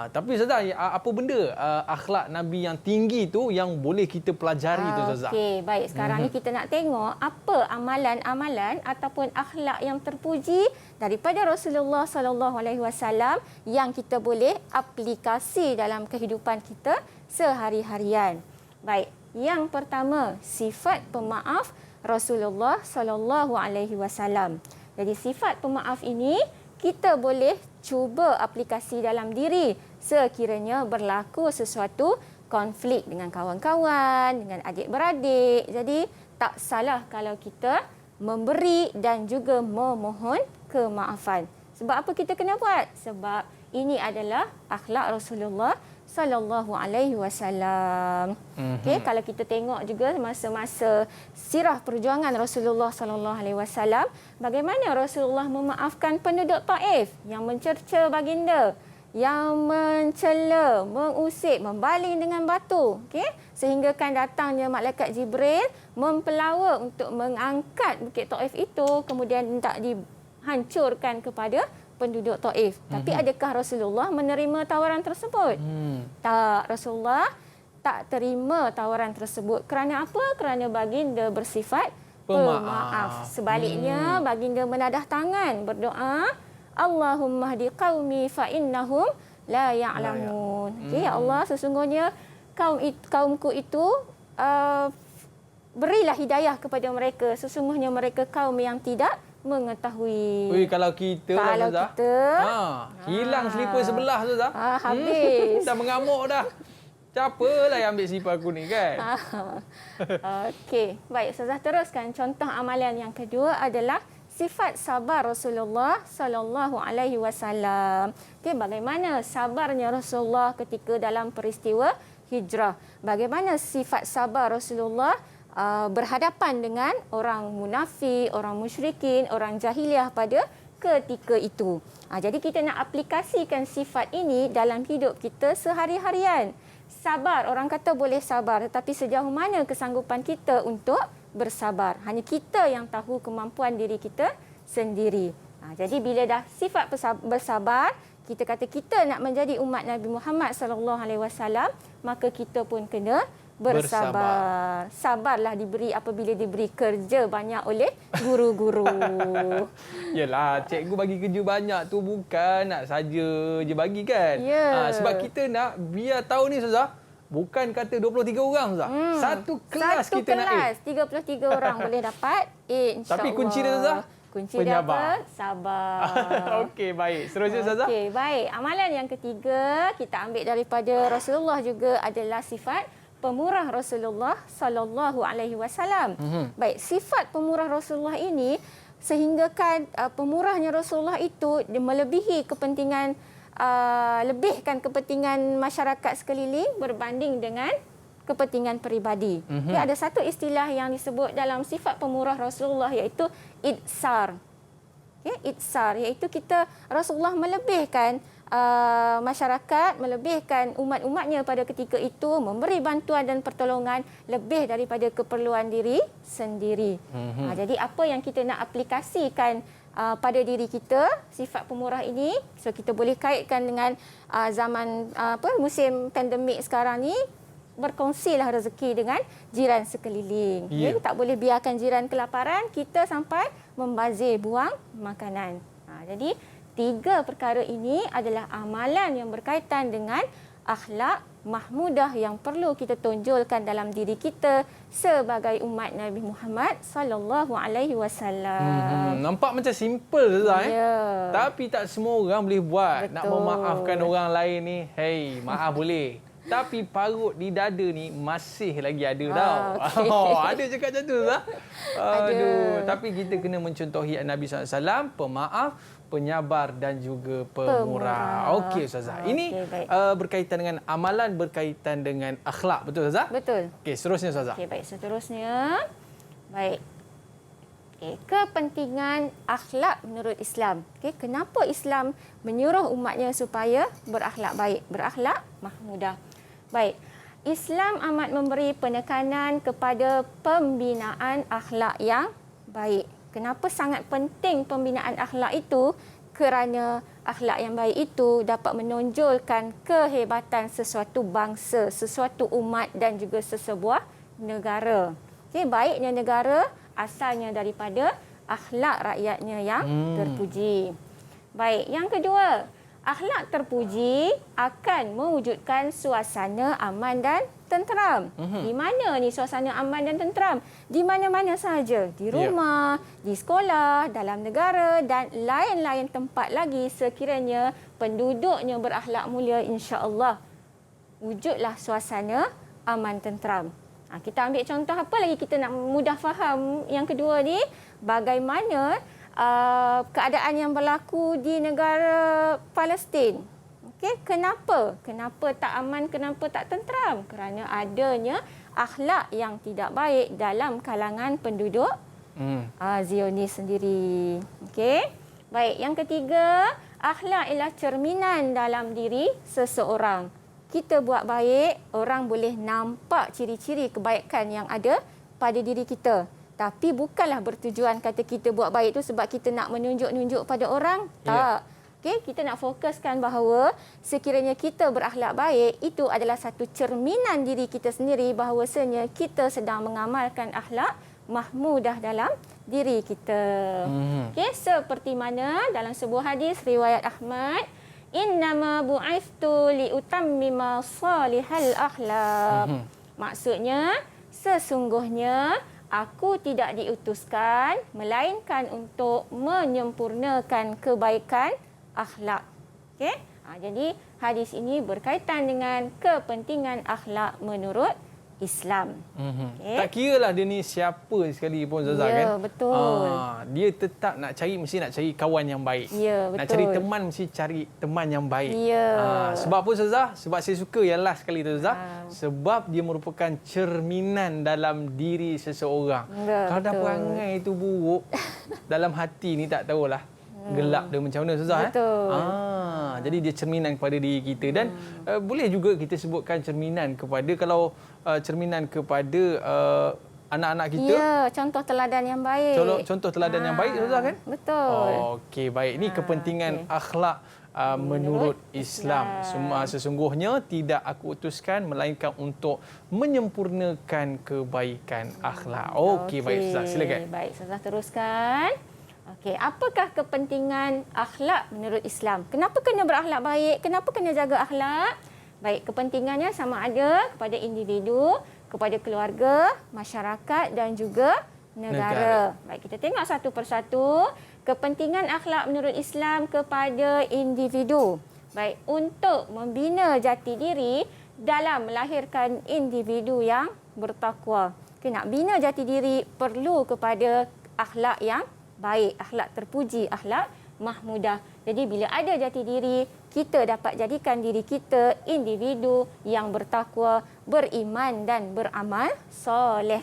Tapi Ustaz, apa benda akhlak Nabi yang tinggi tu yang boleh kita pelajari tu, Ustaz?
Okey, baik. Sekarang ni kita nak tengok apa amalan-amalan ataupun akhlak yang terpuji daripada Rasulullah sallallahu alaihi wasallam yang kita boleh aplikasi dalam kehidupan kita sehari-harian. Baik, yang pertama, sifat pemaaf Rasulullah sallallahu alaihi wasallam. Jadi sifat pemaaf ini kita boleh cuba aplikasi dalam diri sekiranya berlaku sesuatu konflik dengan kawan-kawan, dengan adik-beradik. Jadi tak salah kalau kita memberi dan juga memohon kemaafan. Sebab apa kita kena buat? Sebab ini adalah akhlak Rasulullah sallallahu alaihi wasallam. Okey, kalau kita tengok juga masa-masa sirah perjuangan Rasulullah sallallahu alaihi wasallam, bagaimana Rasulullah memaafkan penduduk Taif yang mencerca baginda, yang mencela, mengusik, membaling dengan batu, okey, sehingga kan datangnya malaikat Jibril mempelawa untuk mengangkat Bukit Taif itu, kemudian tak dihancurkan kepada penduduk Taif. Tapi adakah Rasulullah menerima tawaran tersebut? Tak, Rasulullah tak terima tawaran tersebut. Kerana apa? Kerana baginda bersifat pemaaf. Sebaliknya, baginda menadah tangan berdoa, Allahumma hdi qaumi fa innahum la ya'lamun. Okay, ya Allah, sesungguhnya kaumku itu berilah hidayah kepada mereka. Sesungguhnya mereka kaum yang tidak mengetahui.
Ui, kalau kita hilang selipar sebelah tu Zah.
Habis.
Dah mengamuk dah. Capalah yang ambil selipar aku ni kan.
Okey, baik, Ustazah teruskan. Contoh amalan yang kedua adalah sifat sabar Rasulullah sallallahu alaihi wasallam. Okey, bagaimana sabarnya Rasulullah ketika dalam peristiwa hijrah? Bagaimana sifat sabar Rasulullah berhadapan dengan orang munafik, orang musyrikin, orang jahiliah pada ketika itu. Jadi kita nak aplikasikan sifat ini dalam hidup kita sehari-harian. Sabar, orang kata boleh sabar, tetapi sejauh mana kesanggupan kita untuk bersabar? Hanya kita yang tahu kemampuan diri kita sendiri. Jadi bila dah sifat bersabar, kita kata kita nak menjadi umat Nabi Muhammad SAW, maka kita pun kena bersabar. Sabarlah apabila diberi kerja banyak oleh guru-guru.
Yalah, cikgu bagi kerja banyak tu bukan nak saja je bagi kan. Sebab kita nak biar tahu ni Ustazah, bukan kata 23 orang Ustazah. Satu kelas kita nak A. 33 orang boleh dapat A, insya-Allah. Tapi kunci dia Ustazah,
kunci dia apa? Sabar.
Okey, baik. Seterusnya Ustazah.
Okey, baik. Amalan yang ketiga kita ambil daripada Rasulullah juga adalah sifat pemurah Rasulullah sallallahu alaihi wasallam. Baik, sifat pemurah Rasulullah ini sehinggakan pemurahnya Rasulullah itu melebihi kepentingan lebihkan kepentingan masyarakat sekeliling berbanding dengan kepentingan peribadi. Ada satu istilah yang disebut dalam sifat pemurah Rasulullah iaitu itsar. Itsar iaitu Rasulullah melebihkan masyarakat, melebihkan umat-umatnya pada ketika itu, memberi bantuan dan pertolongan lebih daripada keperluan diri sendiri. Jadi apa yang kita nak aplikasikan pada diri kita, sifat pemurah ini, so kita boleh kaitkan dengan zaman musim pandemik sekarang ni, berkongsilah rezeki dengan jiran sekeliling. Tak boleh biarkan jiran kelaparan, kita sampai membazir buang makanan. Jadi 3 perkara ini adalah amalan yang berkaitan dengan akhlak mahmudah yang perlu kita tonjolkan dalam diri kita sebagai umat Nabi Muhammad sallallahu alaihi wasallam.
Nampak macam simple saja tapi tak semua orang boleh buat. Betul. Nak memaafkan orang lain ni, hey, maaf boleh. Tapi parut di dada ni masih lagi ada tau. Ada cakap macam tu Ustazah. Tapi kita kena mencontohi Nabi SAW, pemaaf, penyabar dan juga pemurah. Okey Ustazah. Ini berkaitan dengan amalan, berkaitan dengan akhlak. Betul Ustazah?
Betul.
Okey, seterusnya Ustazah.
Okey, baik, seterusnya. Baik. Okey, kepentingan akhlak menurut Islam. Okey, kenapa Islam menyuruh umatnya supaya berakhlak baik, berakhlak mahmudah. Baik. Islam amat memberi penekanan kepada pembinaan akhlak yang baik. Kenapa sangat penting pembinaan akhlak itu? Kerana akhlak yang baik itu dapat menonjolkan kehebatan sesuatu bangsa, sesuatu umat dan juga sesebuah negara. Okay, baiknya negara asalnya daripada akhlak rakyatnya yang terpuji. Baik, yang kedua, akhlak terpuji akan mewujudkan suasana aman dan tenteram. Di mana ni suasana aman dan tenteram? Di mana-mana sahaja. Di rumah, di sekolah, dalam negara dan lain-lain tempat lagi sekiranya penduduknya berakhlak mulia, insya-Allah wujudlah suasana aman tenteram. Kita ambil contoh apa lagi kita nak mudah faham yang kedua ni, bagaimana keadaan yang berlaku di negara Palestin. Okey, kenapa? Kenapa tak aman, kenapa tak tenteram? Kerana adanya akhlak yang tidak baik dalam kalangan penduduk Zionis sendiri. Okey. Baik, yang ketiga, akhlak ialah cerminan dalam diri seseorang. Kita buat baik, orang boleh nampak ciri-ciri kebaikan yang ada pada diri kita. Tapi bukanlah bertujuan kata kita buat baik itu sebab kita nak menunjuk-nunjuk pada orang. Tak. Okay, kita nak fokuskan bahawa sekiranya kita berakhlak baik, itu adalah satu cerminan diri kita sendiri bahawasanya kita sedang mengamalkan akhlak mahmudah dalam diri kita. Okay, seperti mana dalam sebuah hadis riwayat Ahmad, innama bu'ithtu liutammima salihal akhlak. Maksudnya, sesungguhnya aku tidak diutuskan melainkan untuk menyempurnakan kebaikan akhlak. Okey? Jadi hadis ini berkaitan dengan kepentingan akhlak menurut Islam.
Okay. Tak kiralah dia ni siapa sekali pun Zazah kan.
Ya, betul.
Dia tetap nak cari, mesti nak cari kawan yang baik.
Ya, betul.
Nak cari teman, mesti cari teman yang baik.
Ya.
Sebab apa Zazah? Sebab saya suka yang last sekali tu Zazah. Sebab dia merupakan cerminan dalam diri seseorang.
Ya,
kalau dah
betul.
perangai itu buruk, dalam hati ni tak tahulah gelap dia macam mana Zazah.
Betul.
Jadi dia cerminan kepada diri kita dan boleh juga kita sebutkan cerminan kepada cerminan kepada anak-anak kita.
Ya, contoh teladan yang baik.
Contoh teladan yang baik Zazah kan?
Betul.
Okey, baik. Ini kepentingan akhlak menurut Islam. Sesungguhnya tidak aku utuskan melainkan untuk menyempurnakan kebaikan akhlak. Okey, baik Zazah, silakan.
Baik, Zazah teruskan. Okey, apakah kepentingan akhlak menurut Islam? Kenapa kena berakhlak baik? Kenapa kena jaga akhlak? Baik, kepentingannya sama ada kepada individu, kepada keluarga, masyarakat dan juga negara. Baik, kita tengok satu persatu. Kepentingan akhlak menurut Islam kepada individu. Baik, untuk membina jati diri dalam melahirkan individu yang bertakwa. Okay, nak bina jati diri perlu kepada akhlak yang baik, akhlak terpuji, akhlak mahmudah. Jadi bila ada jati diri, kita dapat jadikan diri kita individu yang bertakwa, beriman dan beramal soleh.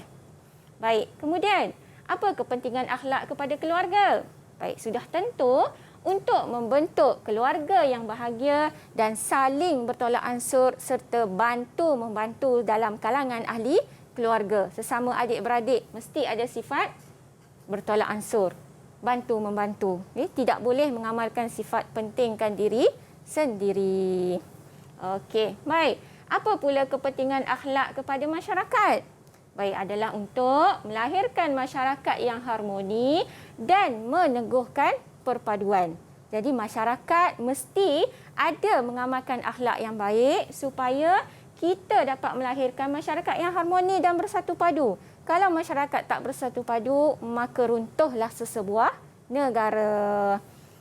Baik, kemudian apa kepentingan akhlak kepada keluarga? Baik, sudah tentu untuk membentuk keluarga yang bahagia dan saling bertolak ansur serta bantu-membantu dalam kalangan ahli keluarga. Sesama adik-beradik mesti ada sifat bertolak ansur, bantu-membantu. Tidak boleh mengamalkan sifat pentingkan diri sendiri. Okey, baik. Apa pula kepentingan akhlak kepada masyarakat? Baik, adalah untuk melahirkan masyarakat yang harmoni dan meneguhkan perpaduan. Jadi masyarakat mesti ada mengamalkan akhlak yang baik supaya kita dapat melahirkan masyarakat yang harmoni dan bersatu padu. Kalau masyarakat tak bersatu padu, maka runtuhlah sesebuah negara.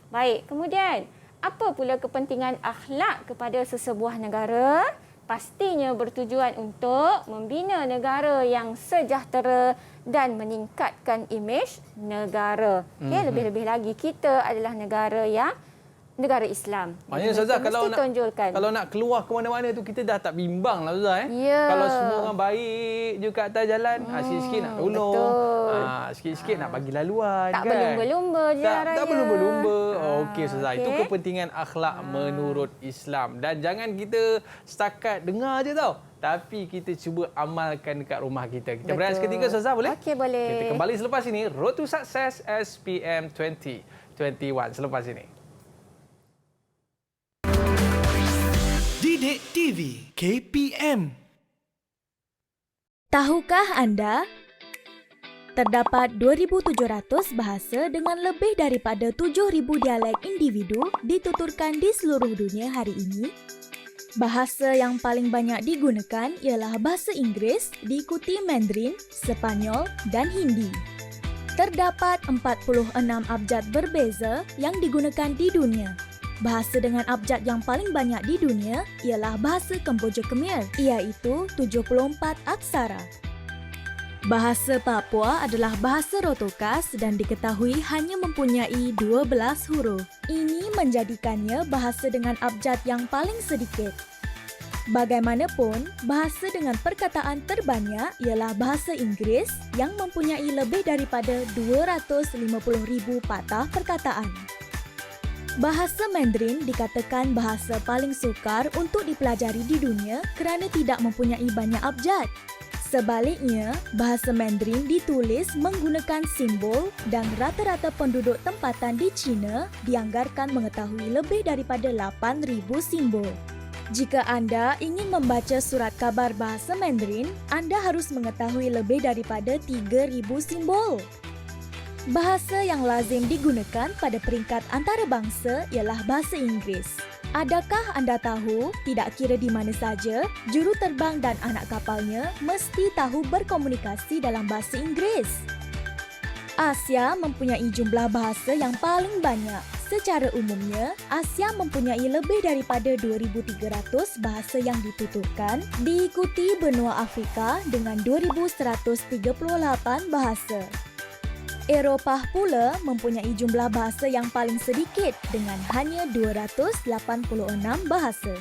Baik, kemudian apa pula kepentingan akhlak kepada sesebuah negara? Pastinya bertujuan untuk membina negara yang sejahtera dan meningkatkan imej negara. Okay, lebih-lebih lagi kita adalah negara Islam.
Maknanya Ustazah, kalau nak keluar ke mana-mana tu kita dah tak bimbang lah Ustazah.
Ya.
Kalau semua orang baik je kat atas jalan, sikit-sikit nak tolong, sikit-sikit nak bagi laluan.
Tak
kan?
berlumba-lumba je raya.
Tak berlumba-lumba. Okey Ustazah, itu kepentingan akhlak menurut Islam. Dan jangan kita setakat dengar je tau. Tapi kita cuba amalkan dekat rumah kita. Kita berehat seketika Ustazah, boleh?
Okey, boleh.
Kita kembali selepas ini. Road to Success SPM 2021 selepas ini.
Didik TV KPM.
Tahukah anda? Terdapat 2,700 bahasa dengan lebih daripada 7,000 dialek individu dituturkan di seluruh dunia hari ini. Bahasa yang paling banyak digunakan ialah bahasa Inggeris, diikuti Mandarin, Sepanyol dan Hindi. Terdapat 46 abjad berbeza yang digunakan di dunia. Bahasa dengan abjad yang paling banyak di dunia ialah bahasa Kemboja Khmer, iaitu 74 aksara. Bahasa Papua adalah bahasa rotokas dan diketahui hanya mempunyai 12 huruf. Ini menjadikannya bahasa dengan abjad yang paling sedikit. Bagaimanapun, bahasa dengan perkataan terbanyak ialah bahasa Inggeris yang mempunyai lebih daripada 250,000 patah perkataan. Bahasa Mandarin dikatakan bahasa paling sukar untuk dipelajari di dunia kerana tidak mempunyai banyak abjad. Sebaliknya, bahasa Mandarin ditulis menggunakan simbol dan rata-rata penduduk tempatan di China dianggarkan mengetahui lebih daripada 8,000 simbol. Jika anda ingin membaca surat khabar bahasa Mandarin, anda harus mengetahui lebih daripada 3,000 simbol. Bahasa yang lazim digunakan pada peringkat antarabangsa ialah bahasa Inggeris. Adakah anda tahu, tidak kira di mana saja, juruterbang dan anak kapalnya mesti tahu berkomunikasi dalam bahasa Inggeris? Asia mempunyai jumlah bahasa yang paling banyak. Secara umumnya, Asia mempunyai lebih daripada 2,300 bahasa yang dituturkan, diikuti benua Afrika dengan 2,138 bahasa. Eropah pula mempunyai jumlah bahasa yang paling sedikit dengan hanya 286 bahasa.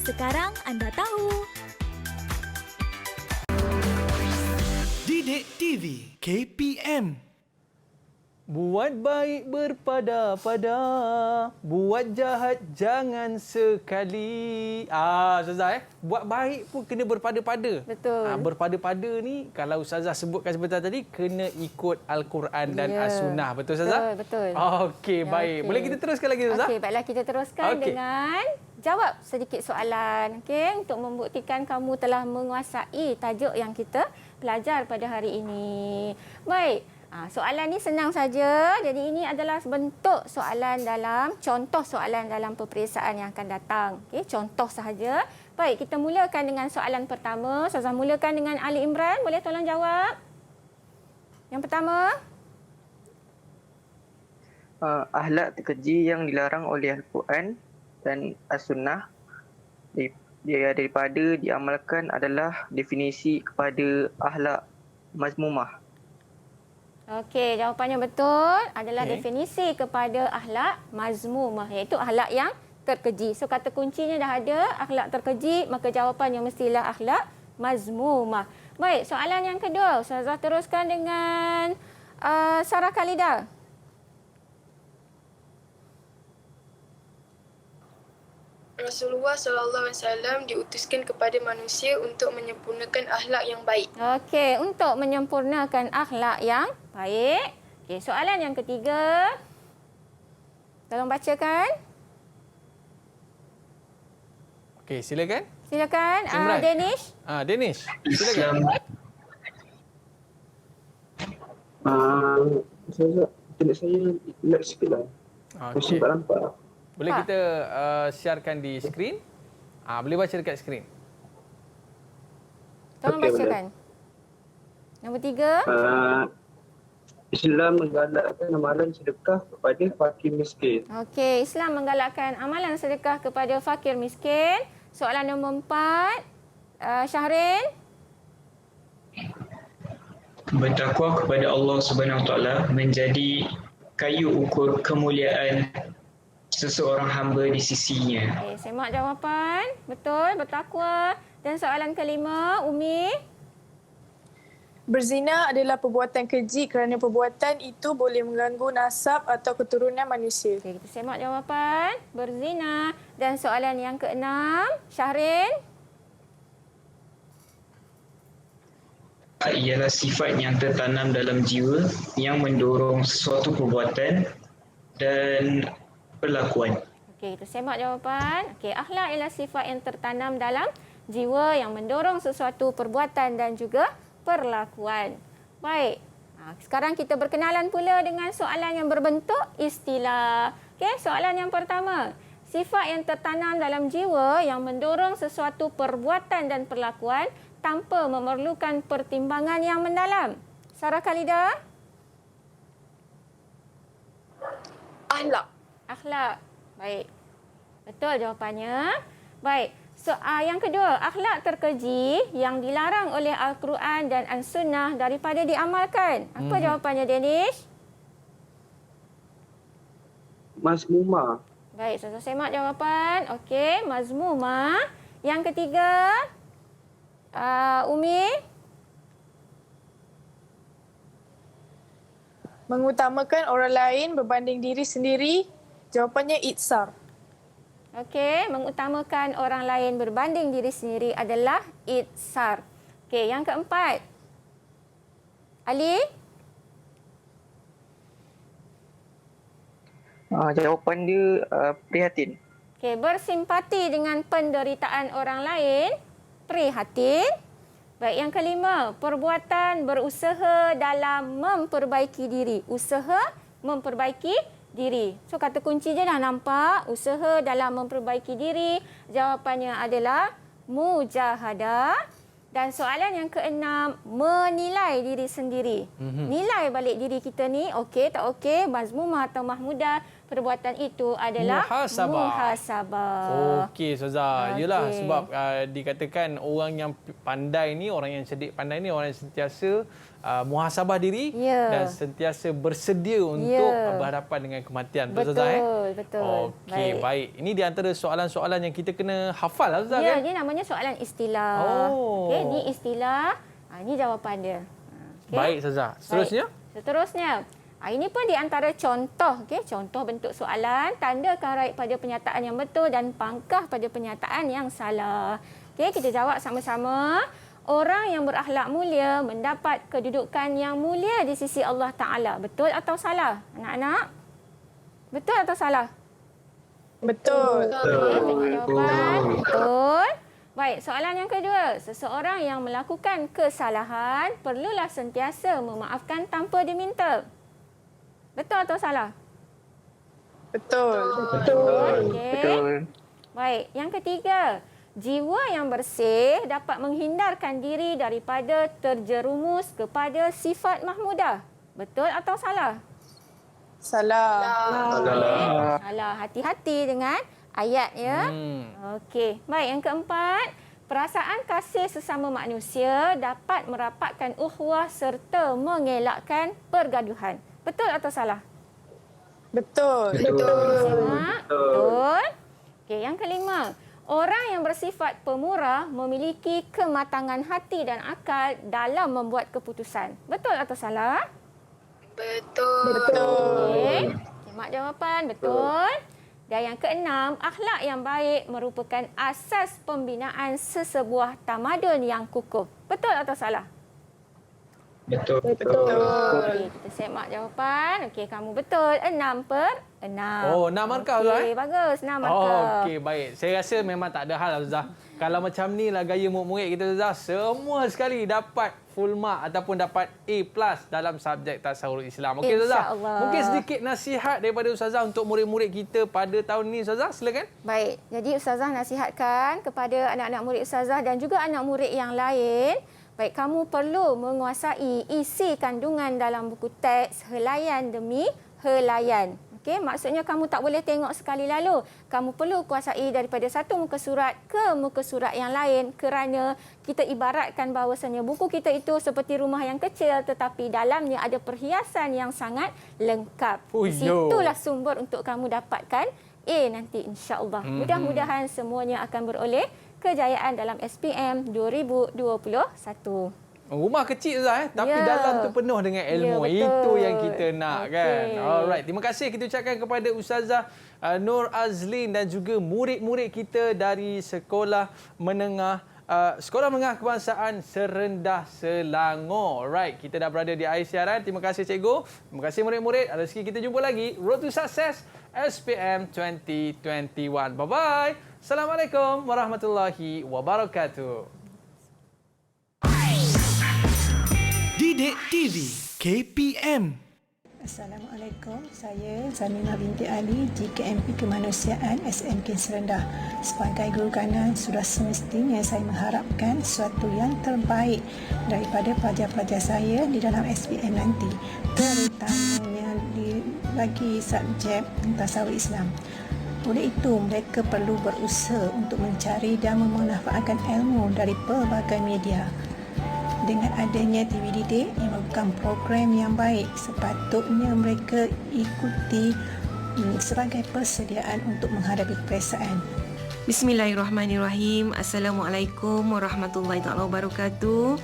Sekarang anda tahu.
Didik TV KPM.
Buat baik berpada-pada, buat jahat jangan sekali. Ustazah buat baik pun kena berpada-pada.
Betul.
Berpada-pada ni kalau Ustazah sebutkan sebentar tadi kena ikut Al-Quran dan As-Sunnah. Betul Ustazah?
Betul.
Okey, baik. Boleh kita teruskan lagi Ustazah?
Okey, baiklah kita teruskan dengan jawab sedikit soalan. Okey, untuk membuktikan kamu telah menguasai tajuk yang kita belajar pada hari ini. Baik. Soalan ni senang saja. Jadi ini adalah bentuk soalan contoh soalan dalam peperiksaan yang akan datang. Okey, contoh sahaja. Baik, kita mulakan dengan soalan pertama. Ustazah mulakan dengan Ali Imran. Boleh tolong jawab? Yang pertama.
Akhlak terkeji yang dilarang oleh Al-Quran dan As-Sunnah daripada diamalkan adalah definisi kepada akhlak mazmumah.
Okey, jawapannya betul adalah definisi kepada akhlak mazmumah, iaitu akhlak yang terkeji. So kata kuncinya dah ada, akhlak terkeji, maka jawapannya mestilah akhlak mazmumah. Baik, soalan yang kedua, Ustazah teruskan dengan Sarah Khalida.
Rasulullah SAW diutuskan kepada manusia untuk menyempurnakan akhlak yang baik.
Okey, untuk menyempurnakan akhlak yang baik. Okey, soalan yang ketiga. Tolong bacakan.
Okey, silakan.
Silakan, Danish.
Danish, silakan.
Saya lag sikit lah.
Okey.
Tak nampak.
Boleh kita sharekan di skrin? Boleh baca dekat skrin.
Tolong bacakan. Nombor 3.
Islam menggalakkan amalan sedekah kepada fakir miskin.
Okey, Islam menggalakkan amalan sedekah kepada fakir miskin. Soalan nombor 4. Syahrin.
Bertakwa kepada Allah Subhanahu Wa Taala menjadi kayu ukur kemuliaan seseorang hamba di sisinya.
Okey, semak jawapan. Betul, bertakwa. Dan soalan kelima, Umi.
Berzina adalah perbuatan keji kerana perbuatan itu boleh mengganggu nasab atau keturunan manusia.
Okey, kita semak jawapan. Berzina. Dan soalan yang keenam, Syahrin.
Ialah sifat yang tertanam dalam jiwa yang mendorong sesuatu perbuatan dan perlakuan.
Okey, kita semak jawapan. Okey, akhlak ialah sifat yang tertanam dalam jiwa yang mendorong sesuatu perbuatan dan juga perlakuan. Baik. Sekarang kita berkenalan pula dengan soalan yang berbentuk istilah. Okey, soalan yang pertama. Sifat yang tertanam dalam jiwa yang mendorong sesuatu perbuatan dan perlakuan tanpa memerlukan pertimbangan yang mendalam. Sarah Khalida.
Akhlak.
Akhlak. Baik. Betul jawapannya. Baik. Yang kedua, akhlak terkeji yang dilarang oleh Al-Quran dan As-Sunnah daripada diamalkan. Apa jawapannya, Danish?
Mazmumah.
Baik, saya semak jawapan. Okey, mazmumah. Yang ketiga, Umi?
Mengutamakan orang lain berbanding diri sendiri. Jawapannya itsar.
Okey, mengutamakan orang lain berbanding diri sendiri adalah itsar. Okey, yang keempat. Ali?
Jawapan dia prihatin.
Okey, bersimpati dengan penderitaan orang lain, prihatin. Baik, yang kelima, perbuatan berusaha dalam memperbaiki diri. Usaha memperbaiki diri. So, kata kunci je dah nampak. Usaha dalam memperbaiki diri. Jawapannya adalah mujahadah. Dan soalan yang keenam, menilai diri sendiri. Nilai balik diri kita ni, okey tak okey, mazmumah atau mahmudah, perbuatan itu adalah muhasabah.
Okey, Ustazah. Yelah, sebab dikatakan orang yang pandai ni, orang yang cerdik pandai ni, orang yang sentiasa muhasabah diri dan sentiasa bersedia untuk berhadapan dengan kematian.
Betul, betul.
Okey, baik. Ini di antara soalan-soalan yang kita kena hafal lah, Ustazah.
Ya, dia namanya soalan istilah. Okey, ni istilah. Ini jawapan dia. Okay.
Baik, Ustazah. Seterusnya?
Seterusnya. Ini pun di antara contoh, contoh bentuk soalan, tandakan right pada pernyataan yang betul dan pangkah pada pernyataan yang salah. Kita jawab sama-sama. Orang yang berakhlak mulia mendapat kedudukan yang mulia di sisi Allah Ta'ala. Betul atau salah, anak-anak? Betul atau salah?
Betul.
Betul. Baik, soalan yang kedua. Seseorang yang melakukan kesalahan perlulah sentiasa memaafkan tanpa diminta. Betul atau salah?
Betul.
Okey. Baik, yang ketiga. Jiwa yang bersih dapat menghindarkan diri daripada terjerumus kepada sifat mahmudah. Betul atau salah?
Salah.
Salah. Hati-hati dengan ayat ya. Okey. Baik, yang keempat. Perasaan kasih sesama manusia dapat merapatkan ukhuwah serta mengelakkan pergaduhan. Betul atau salah?
Betul.
Betul. Okey, yang kelima. Orang yang bersifat pemurah memiliki kematangan hati dan akal dalam membuat keputusan. Betul atau salah?
Betul.
Okey. Semak jawapan. Betul. Dan yang keenam, akhlak yang baik merupakan asas pembinaan sesebuah tamadun yang kukuh. Betul atau salah?
Betul.
Okey, kita semak jawapan. Okey, kamu betul. 6/6.
Oh, 6 markah Ustazah.
Okey, bagus. 6 markah.
Okey, baik. Saya rasa memang tak ada hal Ustazah. Kalau macam ni lah gaya murid-murid kita Ustazah, semua sekali dapat full mark ataupun dapat A+ dalam subjek tasawuf Islam. Okey Ustazah. Mungkin sedikit nasihat daripada Ustazah untuk murid-murid kita pada tahun ni Ustazah, silakan.
Baik. Jadi Ustazah nasihatkan kepada anak-anak murid Ustazah dan juga anak murid yang lain. Baik, kamu perlu menguasai isi kandungan dalam buku teks helaian demi helaian. Okey, maksudnya kamu tak boleh tengok sekali lalu. Kamu perlu kuasai daripada satu muka surat ke muka surat yang lain kerana kita ibaratkan bahawasanya buku kita itu seperti rumah yang kecil tetapi dalamnya ada perhiasan yang sangat lengkap. Situlah sumber untuk kamu dapatkan A nanti insya-Allah. Mudah-mudahan semuanya akan beroleh kejayaan dalam SPM 2021.
Rumah kecil Ustaz tapi dalam tu penuh dengan ilmu. Itu yang kita nak kan. Alright, terima kasih kita ucapkan kepada Ustazah Nur Azlin dan juga murid-murid kita dari Sekolah Menengah Kebangsaan Serendah Selangor. Alright, kita dah berada di akhir siaran. Terima kasih cikgu. Terima kasih murid-murid. Rezeki kita jumpa lagi. Road to Success SPM 2021. Bye-bye. Assalamualaikum warahmatullahi wabarakatuh.
Didik TV KPM.
Assalamualaikum, saya Zamina binti Ali, JKMP Kemanusiaan SMK Serendah. Sebagai guru kanan, sudah semestinya saya mengharapkan sesuatu yang terbaik daripada pelajar-pelajar saya di dalam SPM nanti, terutamanya bagi subjek tasawuf Islam. Oleh itu, mereka perlu berusaha untuk mencari dan memanfaatkan ilmu dari pelbagai media. Dengan adanya TV Didik yang merupakan program yang baik, sepatutnya mereka ikuti sebagai persediaan untuk menghadapi peperiksaan.
Bismillahirrahmanirrahim. Assalamualaikum warahmatullahi wabarakatuh.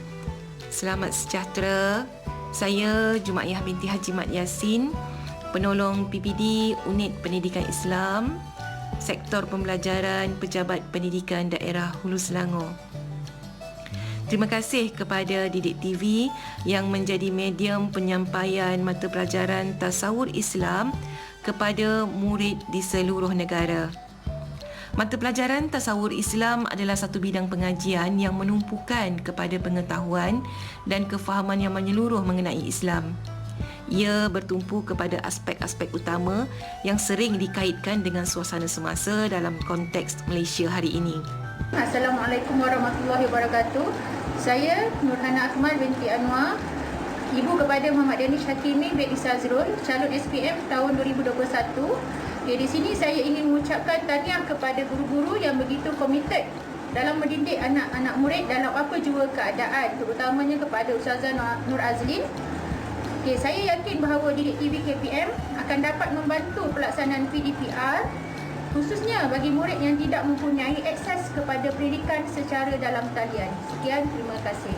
Selamat sejahtera. Saya Jumaiyah binti Haji Mat Yasin, penolong PPD Unit Pendidikan Islam, Sektor Pembelajaran Pejabat Pendidikan Daerah Hulu Selangor. Terima kasih kepada Didik TV yang menjadi medium penyampaian mata pelajaran tasawur Islam kepada murid di seluruh negara. Mata pelajaran tasawur Islam adalah satu bidang pengajian yang menumpukan kepada pengetahuan dan kefahaman yang menyeluruh mengenai Islam. Ia bertumpu kepada aspek-aspek utama yang sering dikaitkan dengan suasana semasa dalam konteks Malaysia hari ini.
Assalamualaikum warahmatullahi wabarakatuh. Saya Nurhana Akmal binti Anwar, ibu kepada Muhammad Danish Hakimi bin Isazrul, calon SPM tahun 2021. Di sini saya ingin mengucapkan tahniah kepada guru-guru yang begitu komited dalam mendidik anak-anak murid dalam apa jua keadaan, terutamanya kepada Ustazah Nur Azlin. Saya yakin bahawa Didik TV KPM akan dapat membantu pelaksanaan PDPR, khususnya bagi murid yang tidak mempunyai akses kepada pendidikan secara dalam talian. Sekian, terima kasih.